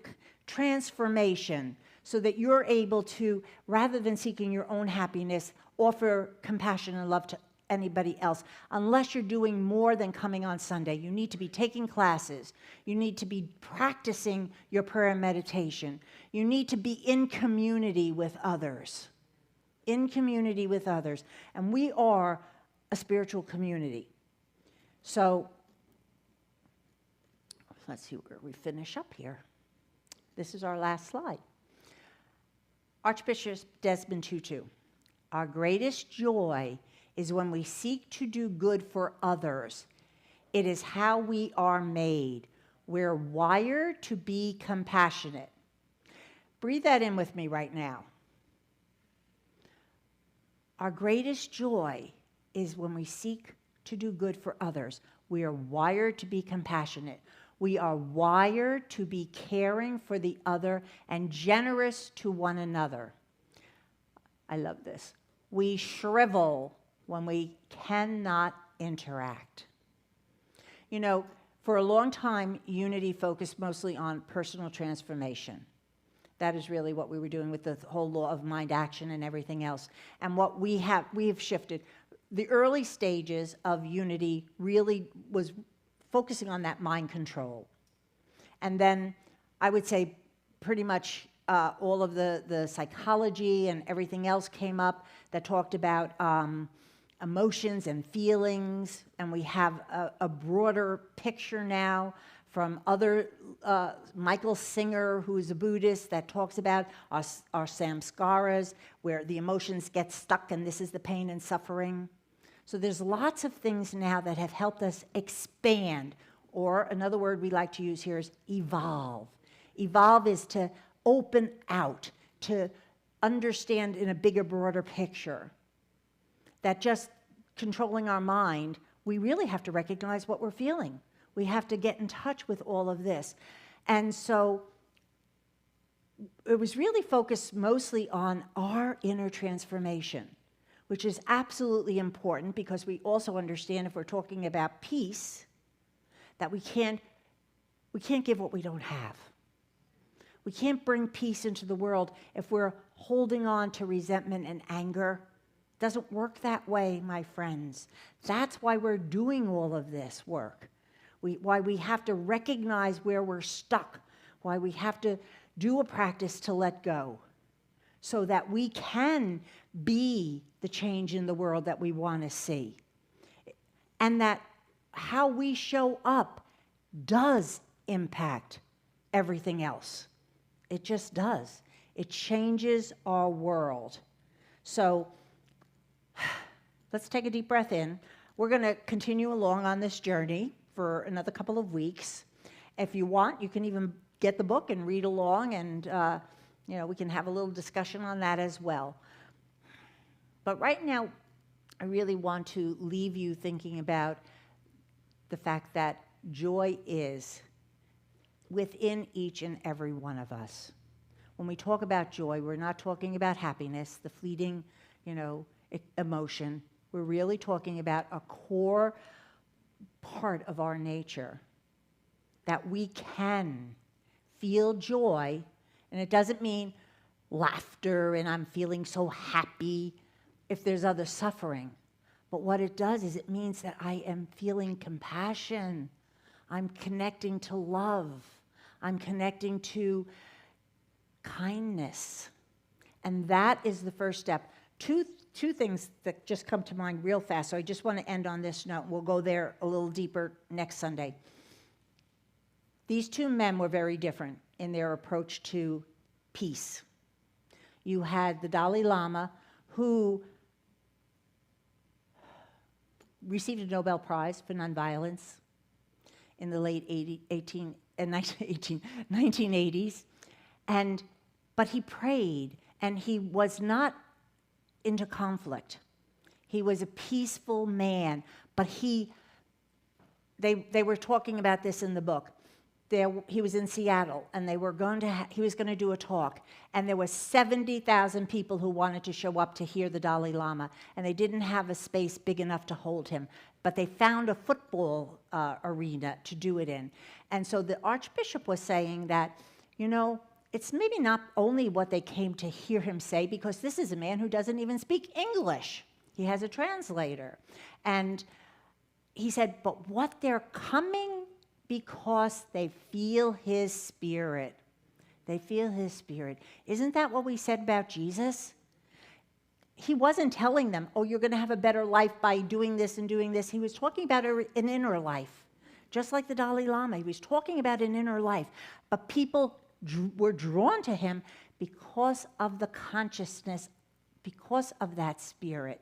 transformation so that you're able to, rather than seeking your own happiness, offer compassion and love to anybody else, unless you're doing more than coming on Sunday. You need to be taking classes. You need to be practicing your prayer and meditation. You need to be in community with others. In community with others. And we are a spiritual community. So, let's see where we finish up here. This is our last slide. Archbishop Desmond Tutu. Our greatest joy is when we seek to do good for others. It is how we are made. We're wired to be compassionate. Breathe that in with me right now. Our greatest joy is when we seek to do good for others. We are wired to be compassionate. We are wired to be caring for the other and generous to one another. I love this. We shrivel when we cannot interact. You know, for a long time, Unity focused mostly on personal transformation. That is really what we were doing with the whole law of mind action and everything else. And what we have shifted. The early stages of Unity really was focusing on that mind control. And then I would say pretty much all of the psychology and everything else came up that talked about emotions and feelings, and we have a broader picture now from other, Michael Singer, who is a Buddhist, that talks about our samskaras, where the emotions get stuck, and this is the pain and suffering. So there's lots of things now that have helped us expand, or another word we like to use here is evolve. Evolve is to open out, to understand in a bigger, broader picture. That just controlling our mind, we really have to recognize what we're feeling. We have to get in touch with all of this. And so it was really focused mostly on our inner transformation, which is absolutely important because we also understand if we're talking about peace, that we can't give what we don't have. We can't bring peace into the world if we're holding on to resentment and anger. It doesn't work that way, my friends. That's why we're doing all of this work. Why we have to recognize where we're stuck, why we have to do a practice to let go, so that we can be the change in the world that we want to see. And that how we show up does impact everything else. It just does. It changes our world. So let's take a deep breath in. We're going to continue along on this journey for another couple of weeks. If you want, you can even get the book and read along, and we can have a little discussion on that as well. But right now, I really want to leave you thinking about the fact that joy is within each and every one of us. When we talk about joy, we're not talking about happiness, the fleeting, emotion. We're really talking about a core part of our nature, that we can feel joy, and it doesn't mean laughter and I'm feeling so happy if there's other suffering. But what it does is it means that I am feeling compassion. I'm connecting to love. I'm connecting to kindness. And that is the first step. Two things that just come to mind real fast, so I just want to end on this note. We'll go there a little deeper next Sunday. These two men were very different in their approach to peace. You had the Dalai Lama, who received a Nobel Prize for nonviolence in the late 1980s. But he prayed, and he was not into conflict. He was a peaceful man, but they were talking about this in the book. He was in Seattle, and he was going to do a talk, and there were 70,000 people who wanted to show up to hear the Dalai Lama, and they didn't have a space big enough to hold him, but they found a football arena to do it in. And so the Archbishop was saying that, it's maybe not only what they came to hear him say, because this is a man who doesn't even speak English. He has a translator. And he said, but what they're coming because they feel his spirit. They feel his spirit. Isn't that what we said about Jesus? He wasn't telling them, oh, you're going to have a better life by doing this and doing this. He was talking about an inner life, just like the Dalai Lama. He was talking about an inner life. But people were drawn to him because of the consciousness, because of that spirit.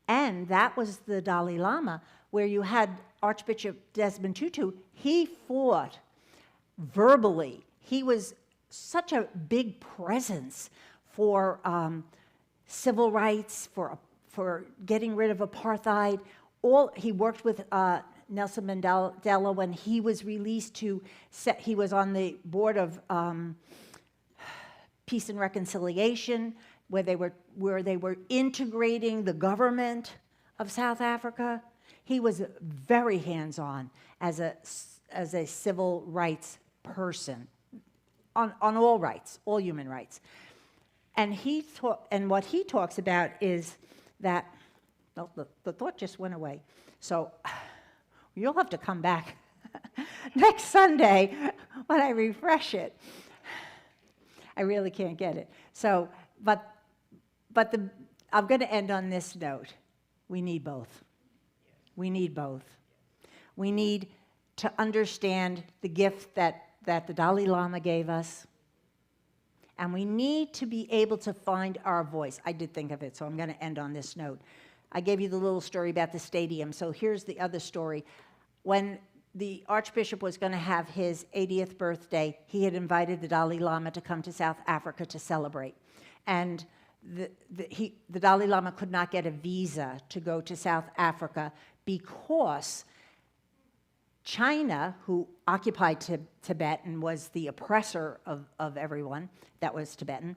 And that was the Dalai Lama, where you had Archbishop Desmond Tutu. He fought verbally. He was such a big presence for civil rights, for getting rid of apartheid. He worked with Nelson Mandela when he was released he was on the board of Peace and Reconciliation, where they were integrating the government of South Africa. He was very hands-on as a civil rights person on all rights, all human rights. And what he talks about is that the thought just went away. So you'll have to come back next Sunday when I refresh it. I really can't get it. So, I'm going to end on this note. We need both. We need both. We need to understand the gift that the Dalai Lama gave us. And we need to be able to find our voice. I did think of it, so I'm going to end on this note. I gave you the little story about the stadium, so here's the other story. When the Archbishop was going to have his 80th birthday, he had invited the Dalai Lama to come to South Africa to celebrate. And the Dalai Lama could not get a visa to go to South Africa because China, who occupied Tibet and was the oppressor of everyone that was Tibetan,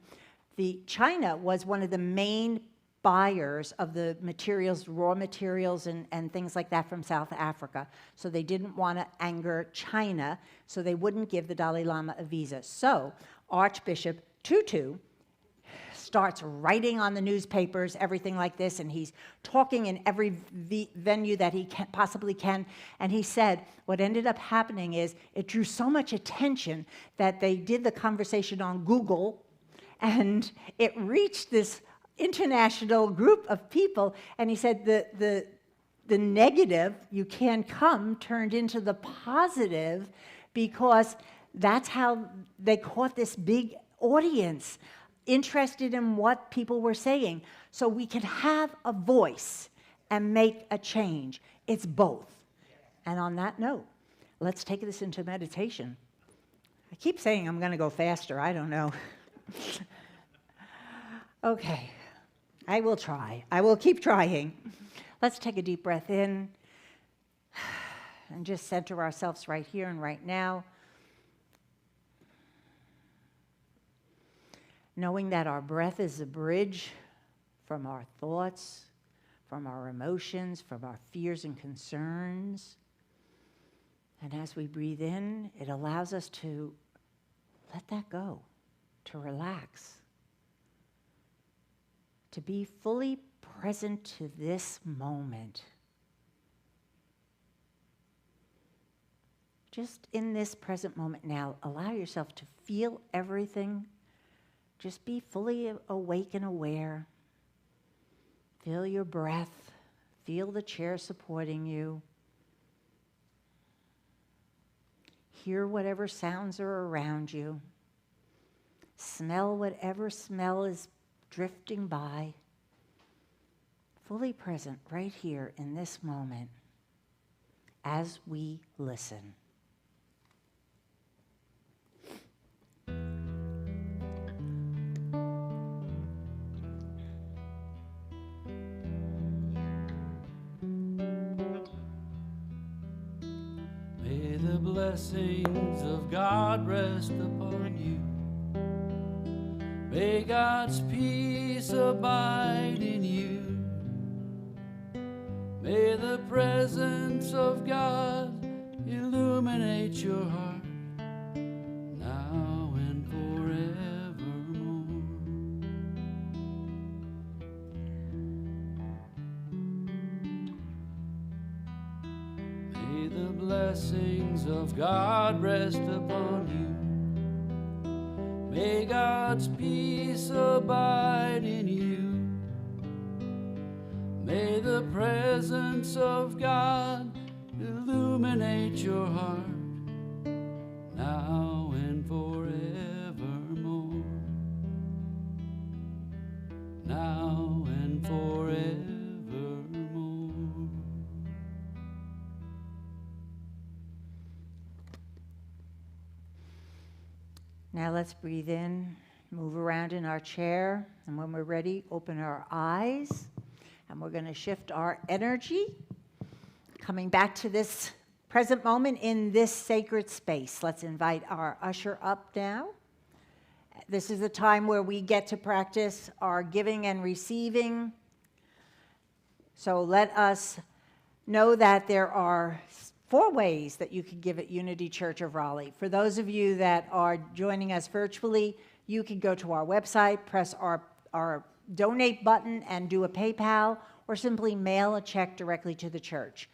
China was one of the main buyers of the materials, raw materials and things like that from South Africa. So they didn't want to anger China, so they wouldn't give the Dalai Lama a visa. So Archbishop Tutu starts writing on the newspapers, everything like this, and he's talking in every venue that he possibly can. And he said what ended up happening is it drew so much attention that they did the conversation on Google, and it reached this international group of people. And he said the negative, you can't come, turned into the positive, because that's how they caught this big audience interested in what people were saying. So we can have a voice and make a change. It's both. And on that note, let's take this into meditation. I keep saying I'm going to go faster. I don't know. Okay. I will try. I will keep trying. Let's take a deep breath in and just center ourselves right here and right now. Knowing that our breath is a bridge from our thoughts, from our emotions, from our fears and concerns. And as we breathe in, it allows us to let that go, to relax, to be fully present to this moment. Just in this present moment now, allow yourself to feel everything. Just be fully awake and aware. Feel your breath. Feel the chair supporting you. Hear whatever sounds are around you. Smell whatever smell is drifting by. Fully present right here in this moment as we listen. May the blessings of God rest upon you. May God's peace abide in you. May the presence of God illuminate your heart now and forevermore. May the blessings of God rest upon you. May God's peace abide in you. May the presence of God illuminate your heart now and forevermore. Now and forevermore. Now let's breathe in, move around in our chair, and when we're ready, open our eyes. And we're going to shift our energy, coming back to this present moment in this sacred space. Let's invite our usher up now. This is the time where we get to practice our giving and receiving. So let us know that there are 4 ways that you can give at Unity Church of Raleigh. For those of you that are joining us virtually, you can go to our website, press our donate button and do a PayPal, or simply mail a check directly to the church.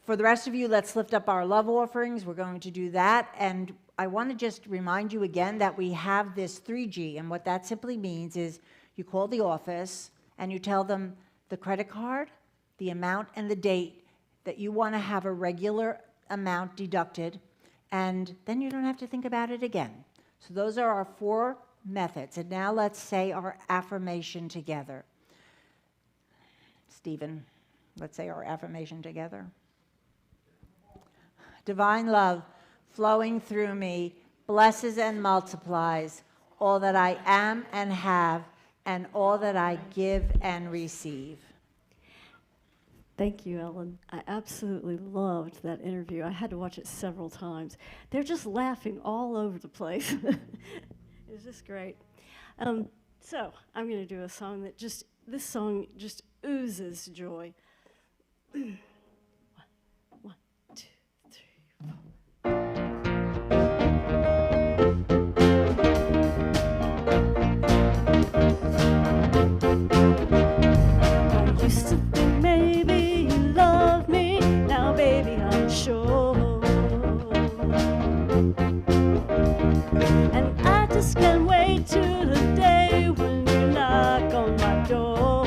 For the rest of you, let's lift up our love offerings. We're going to do that. And I want to just remind you again that we have this 3G. And what that simply means is you call the office and you tell them the credit card, the amount, and the date that you want to have a regular amount deducted. And then you don't have to think about it again. So those are our 4 methods. And now let's say our affirmation together. Stephen, let's say our affirmation together. Divine love flowing through me blesses and multiplies all that I am and have, and all that I give and receive. Thank you, Ellen. I absolutely loved that interview. I had to watch it several times. They're just laughing all over the place. It was just great. So I'm going to do a song that this song just oozes joy. One, two, three, I used to think maybe you love me, now baby I'm sure. And I just can't wait to the day when you knock on my door.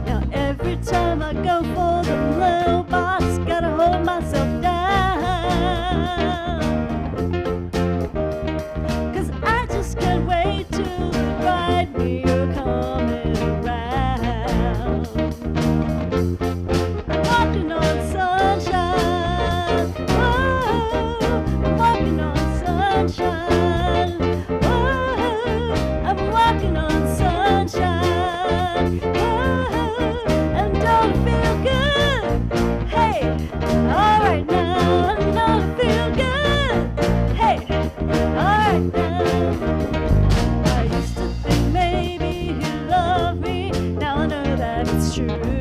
Now every time I go for the little box, gotta hold myself down, 'cause I just can't wait to ride me, you're coming around. I'm walking on sunshine, whoa, I'm walking on sunshine, whoa, I'm walking on sunshine, whoa, and don't it feel good? Hey, all right now, don't it feel good? Hey, all right now. I used to think maybe you love me, now I know that it's true.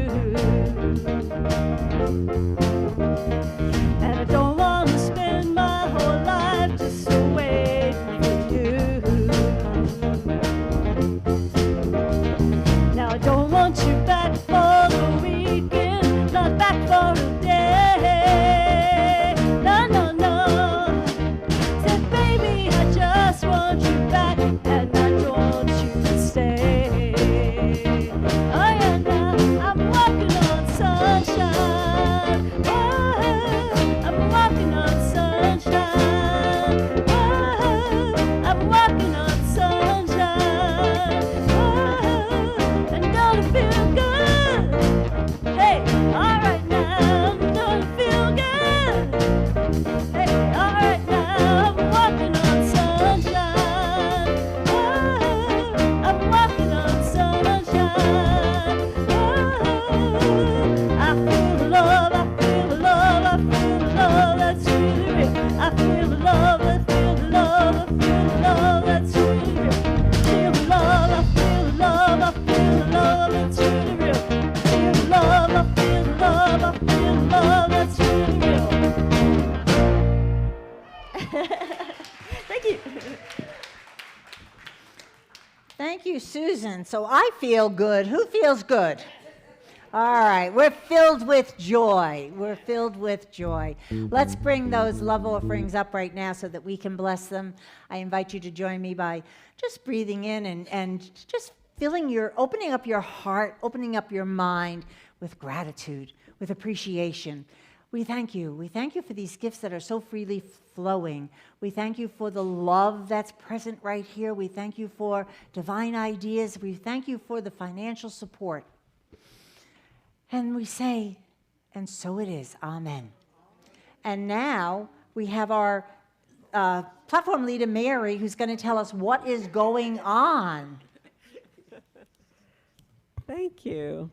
And I don't want to spend my whole life just waiting for you. Now I don't want you back for the weekend, not back for a day. No, no, no. Said, baby, I just want you back, and I don't want you to stay. Oh yeah, now I'm walking on sunshine. Whoa, I'm walking on sunshine. Whoa, I'm walking on sunshine. Whoa, and don't it feel good? Hey, all right now, don't it feel good? Hey, all right now, I'm walking on sunshine. Whoa, I'm walking on sunshine. Whoa, I feel the love, I feel the love, I feel the love that's really real. I feel the love, I feel the love, I feel the love that's really real. Feel the love, I feel the love, I feel the love that's really real. Feel the love, I feel the love, I feel the love that's really real. Thank you. Thank you, Susan. So I feel good. Who feels good? All right, we're filled with joy. We're filled with joy. Let's bring those love offerings up right now so that we can bless them. I invite you to join me by just breathing in and just opening up your heart, opening up your mind with gratitude, with appreciation. We thank you. We thank you for these gifts that are so freely flowing. We thank you for the love that's present right here. We thank you for divine ideas. We thank you for the financial support. And we say, and so it is, amen. And now we have our platform leader, Mary, who's going to tell us what is going on. Thank you.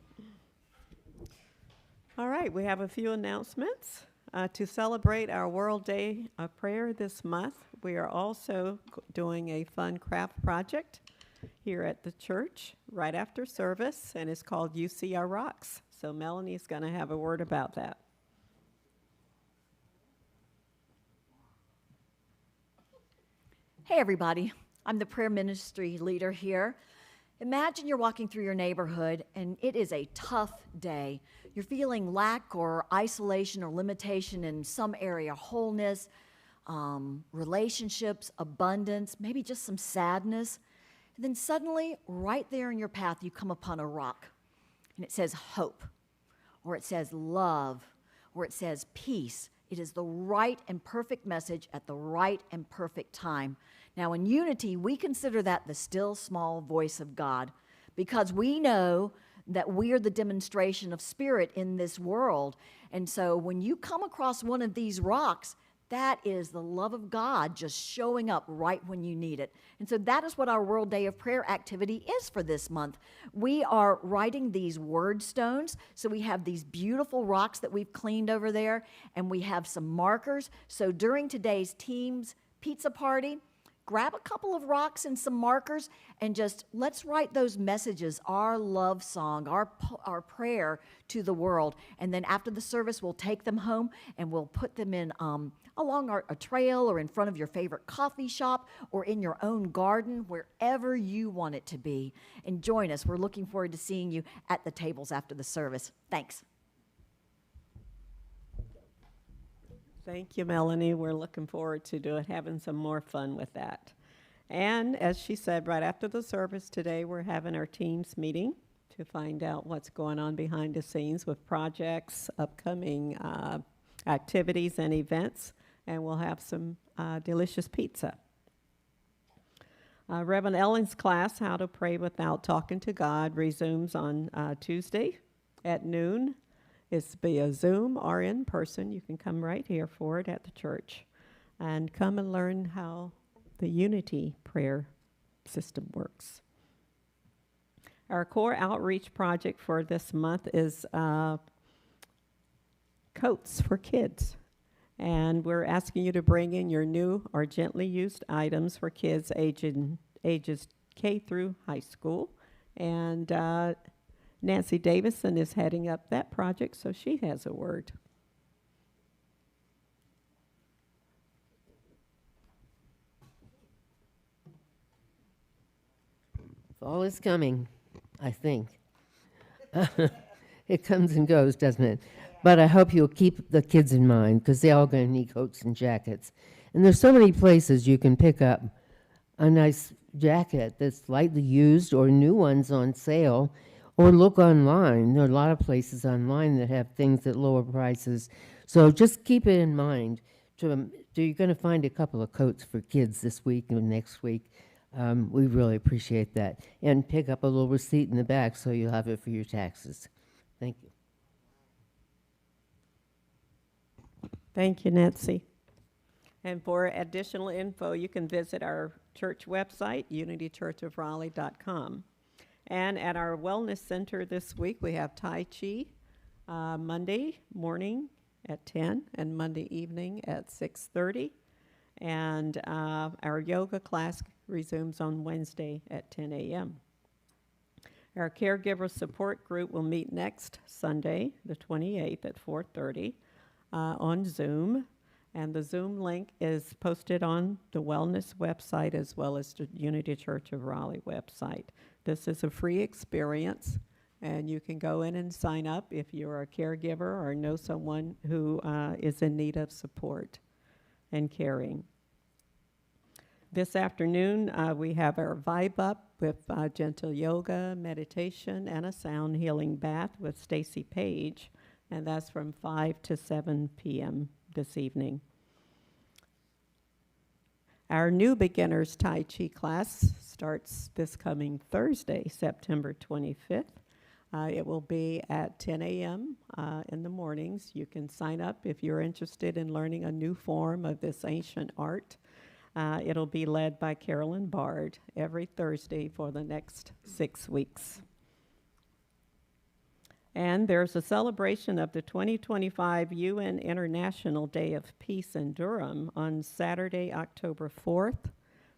All right, we have a few announcements. To celebrate our World Day of Prayer this month, we are also doing a fun craft project here at the church right after service, and it's called You See Our Rocks. So Melanie's going to have a word about that. Hey everybody, I'm the prayer ministry leader here. Imagine you're walking through your neighborhood and it is a tough day. You're feeling lack or isolation or limitation in some area, wholeness, relationships, abundance, maybe just some sadness. And then suddenly, right there in your path, you come upon a rock. And it says hope, or it says love, or it says peace. It is the right and perfect message at the right and perfect time. Now, in unity, we consider that the still small voice of God. because we know that we are the demonstration of spirit in this world. And so when you come across one of these rocks, that is the love of God just showing up right when you need it. And so that is what our World Day of Prayer activity is for this month. We are writing these word stones. So we have these beautiful rocks that we've cleaned over there, and we have some markers. So during today's team's pizza party, grab a couple of rocks and some markers and just let's write those messages, our love song, our prayer to the world. And then after the service, we'll take them home and we'll put them in along a trail or in front of your favorite coffee shop or in your own garden, wherever you want it to be. And join us. We're looking forward to seeing you at the tables after the service. Thanks. Thank you, Melanie. We're looking forward to having some more fun with that. And as she said, right after the service today, we're having our teams meeting to find out what's going on behind the scenes with projects, upcoming activities and events, and we'll have some delicious pizza. Reverend Ellen's class, How to Pray Without Talking to God, resumes on Tuesday at noon. It's via Zoom or in person. You can come right here for it at the church and come and learn how the unity prayer system works. Our core outreach project for this month is coats for kids. And we're asking you to bring in your new or gently used items for kids ages K through high school. And Nancy Davison is heading up that project, so she has a word. Fall is coming, I think. It comes and goes, doesn't it? But I hope you'll keep the kids in mind, because they're all going to need coats and jackets. And there's so many places you can pick up a nice jacket that's lightly used or new ones on sale, or look online. There are a lot of places online that have things at lower prices. So just keep it in mind. You're going to find a couple of coats for kids this week and next week. We really appreciate that. And pick up a little receipt in the back so you'll have it for your taxes. Thank you. Thank you, Nancy. And for additional info, you can visit our church website, unitychurchofraleigh.com. And at our wellness center this week, we have Tai Chi Monday morning at 10 and Monday evening at 6:30. And our yoga class resumes on Wednesday at 10 a.m. Our caregiver support group will meet next Sunday, the 28th at 4:30 on Zoom. And the Zoom link is posted on the wellness website as well as the Unity Church of Raleigh website. This is a free experience, and you can go in and sign up if you're a caregiver or know someone who is in need of support and caring. This afternoon, we have our Vibe Up with gentle yoga, meditation, and a sound healing bath with Stacy Page, and that's from 5 to 7 p.m. this evening. Our new beginners Tai Chi class starts this coming Thursday, September 25th. It will be at 10 a.m. In the mornings. You can sign up if you're interested in learning a new form of this ancient art. It'll be led by Carolyn Bard every Thursday for the next 6 weeks. And there's a celebration of the 2025 UN International Day of Peace in Durham on Saturday, October 4th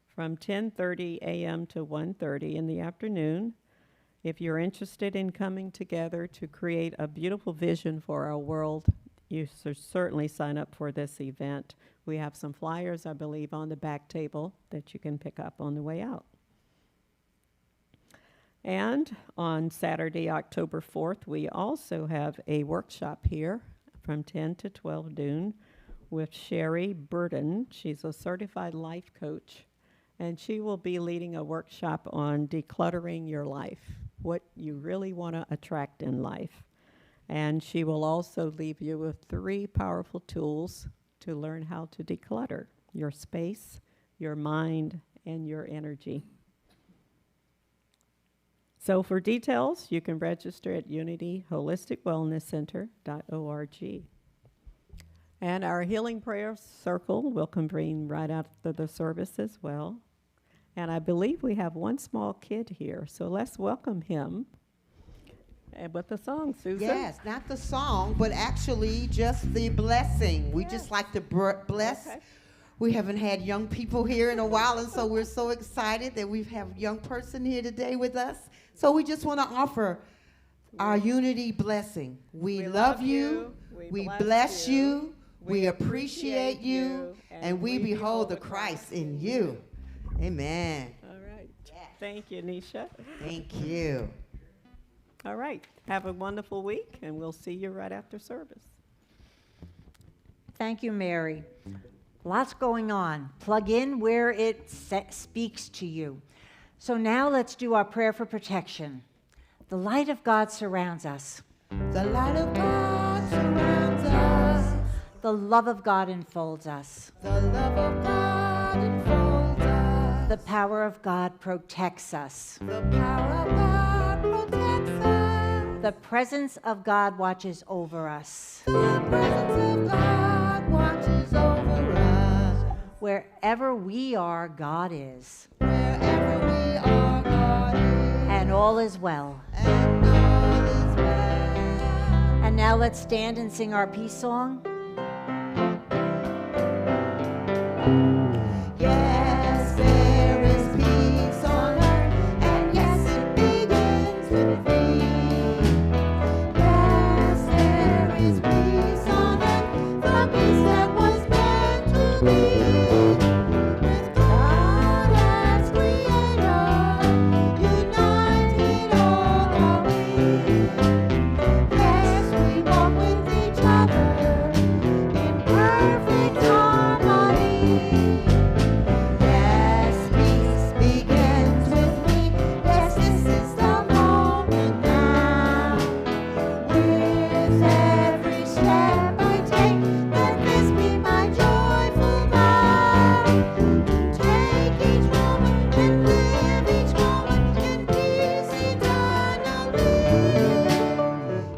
from 10:30 a.m. to 1:30 in the afternoon. If you're interested in coming together to create a beautiful vision for our world, you should certainly sign up for this event. We have some flyers, I believe, on the back table that you can pick up on the way out. And on Saturday, October 4th, we also have a workshop here from 10 to 12 noon with Sherry Burden. She's a certified life coach, and she will be leading a workshop on decluttering your life, what you really want to attract in life. And she will also leave you with 3 powerful tools to learn how to declutter your space, your mind, and your energy. So for details, you can register at unityholisticwellnesscenter.org. And our healing prayer circle will convene right after the service as well. And I believe we have one small kid here, so let's welcome him. And with the song, Susan. Yes, not the song, but actually just the blessing. We just like to bless. Okay. We haven't had young people here in a while, and so we're so excited that we have a young person here today with us. So we just want to offer our unity blessing. We love you, we bless you, we appreciate you, and we behold the Christ in you. Amen. All right. Thank you, Nisha. Thank you. All right. Have a wonderful week, and we'll see you right after service. Thank you, Mary. Lots going on. Plug in where it speaks to you. So now let's do our prayer for protection. The light of God surrounds us. The light of God surrounds us. The love of God enfolds us. The love of God enfolds us. The power of God protects us. The power of God protects us. The presence of God watches over us. The presence of God watches over us. Wherever we are, God is. Wherever we are, God is. And all is well. And all is well. And now let's stand and sing our peace song. Yes, there is peace on earth, and yes, it begins with me. Yes, there is peace on earth, the peace that was meant to be. With God as creator, united all are we. Yes, we walk with each other in perfect harmony. Yes, peace begins with me. Yes, this is the moment now. With every step I take, let this be my joyful vow. Take each moment and live each moment in peace eternally.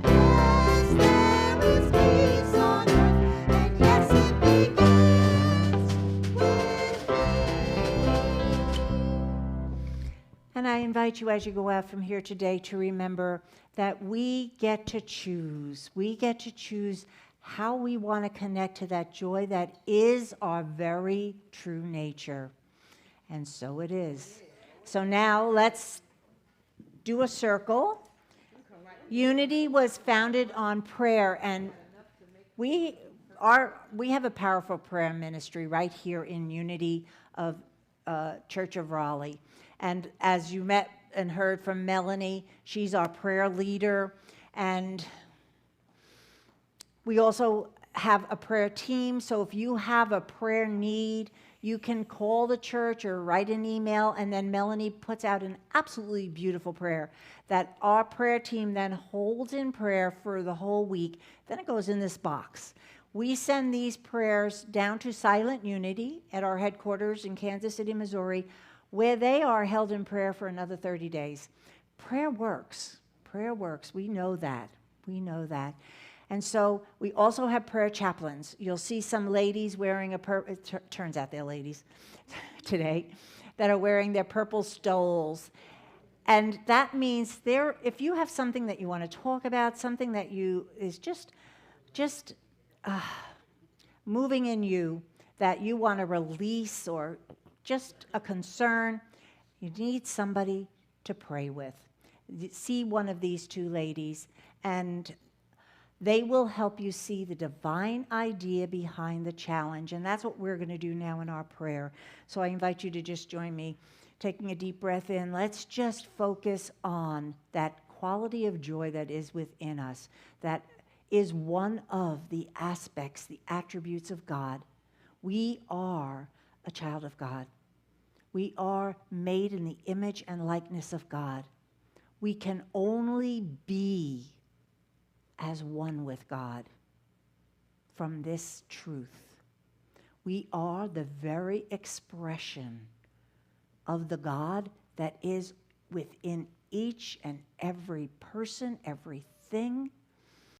Yes, there is peace on earth, and yes, it begins with And I invite you as you go out from here today to remember that we get to choose. We get to choose how we want to connect to that joy that is our very true nature. And so it is. So now let's do a circle. Unity was founded on prayer, and we have a powerful prayer ministry right here in Unity of Church of Raleigh. And as you met and heard from Melanie, she's our prayer leader. And we also have a prayer team. So if you have a prayer need, you can call the church or write an email, and then Melanie puts out an absolutely beautiful prayer that our prayer team then holds in prayer for the whole week. Then it goes in this box. We send these prayers down to Silent Unity at our headquarters in Kansas City, Missouri, where they are held in prayer for another 30 days. Prayer works. Prayer works. We know that. We know that. And so we also have prayer chaplains. You'll see some ladies wearing it turns out they're ladies today, that are wearing their purple stoles. And that means if you have something that you want to talk about, something that is just moving in you, that you want to release, or just a concern, you need somebody to pray with. See one of these two ladies, and they will help you see the divine idea behind the challenge. And that's what we're going to do now in our prayer. So I invite you to just join me, taking a deep breath in. Let's just focus on that quality of joy that is within us, that is one of the aspects, the attributes of God. We are a child of God. We are made in the image and likeness of God. We can only be as one with God from this truth. We are the very expression of the God that is within each and every person, everything,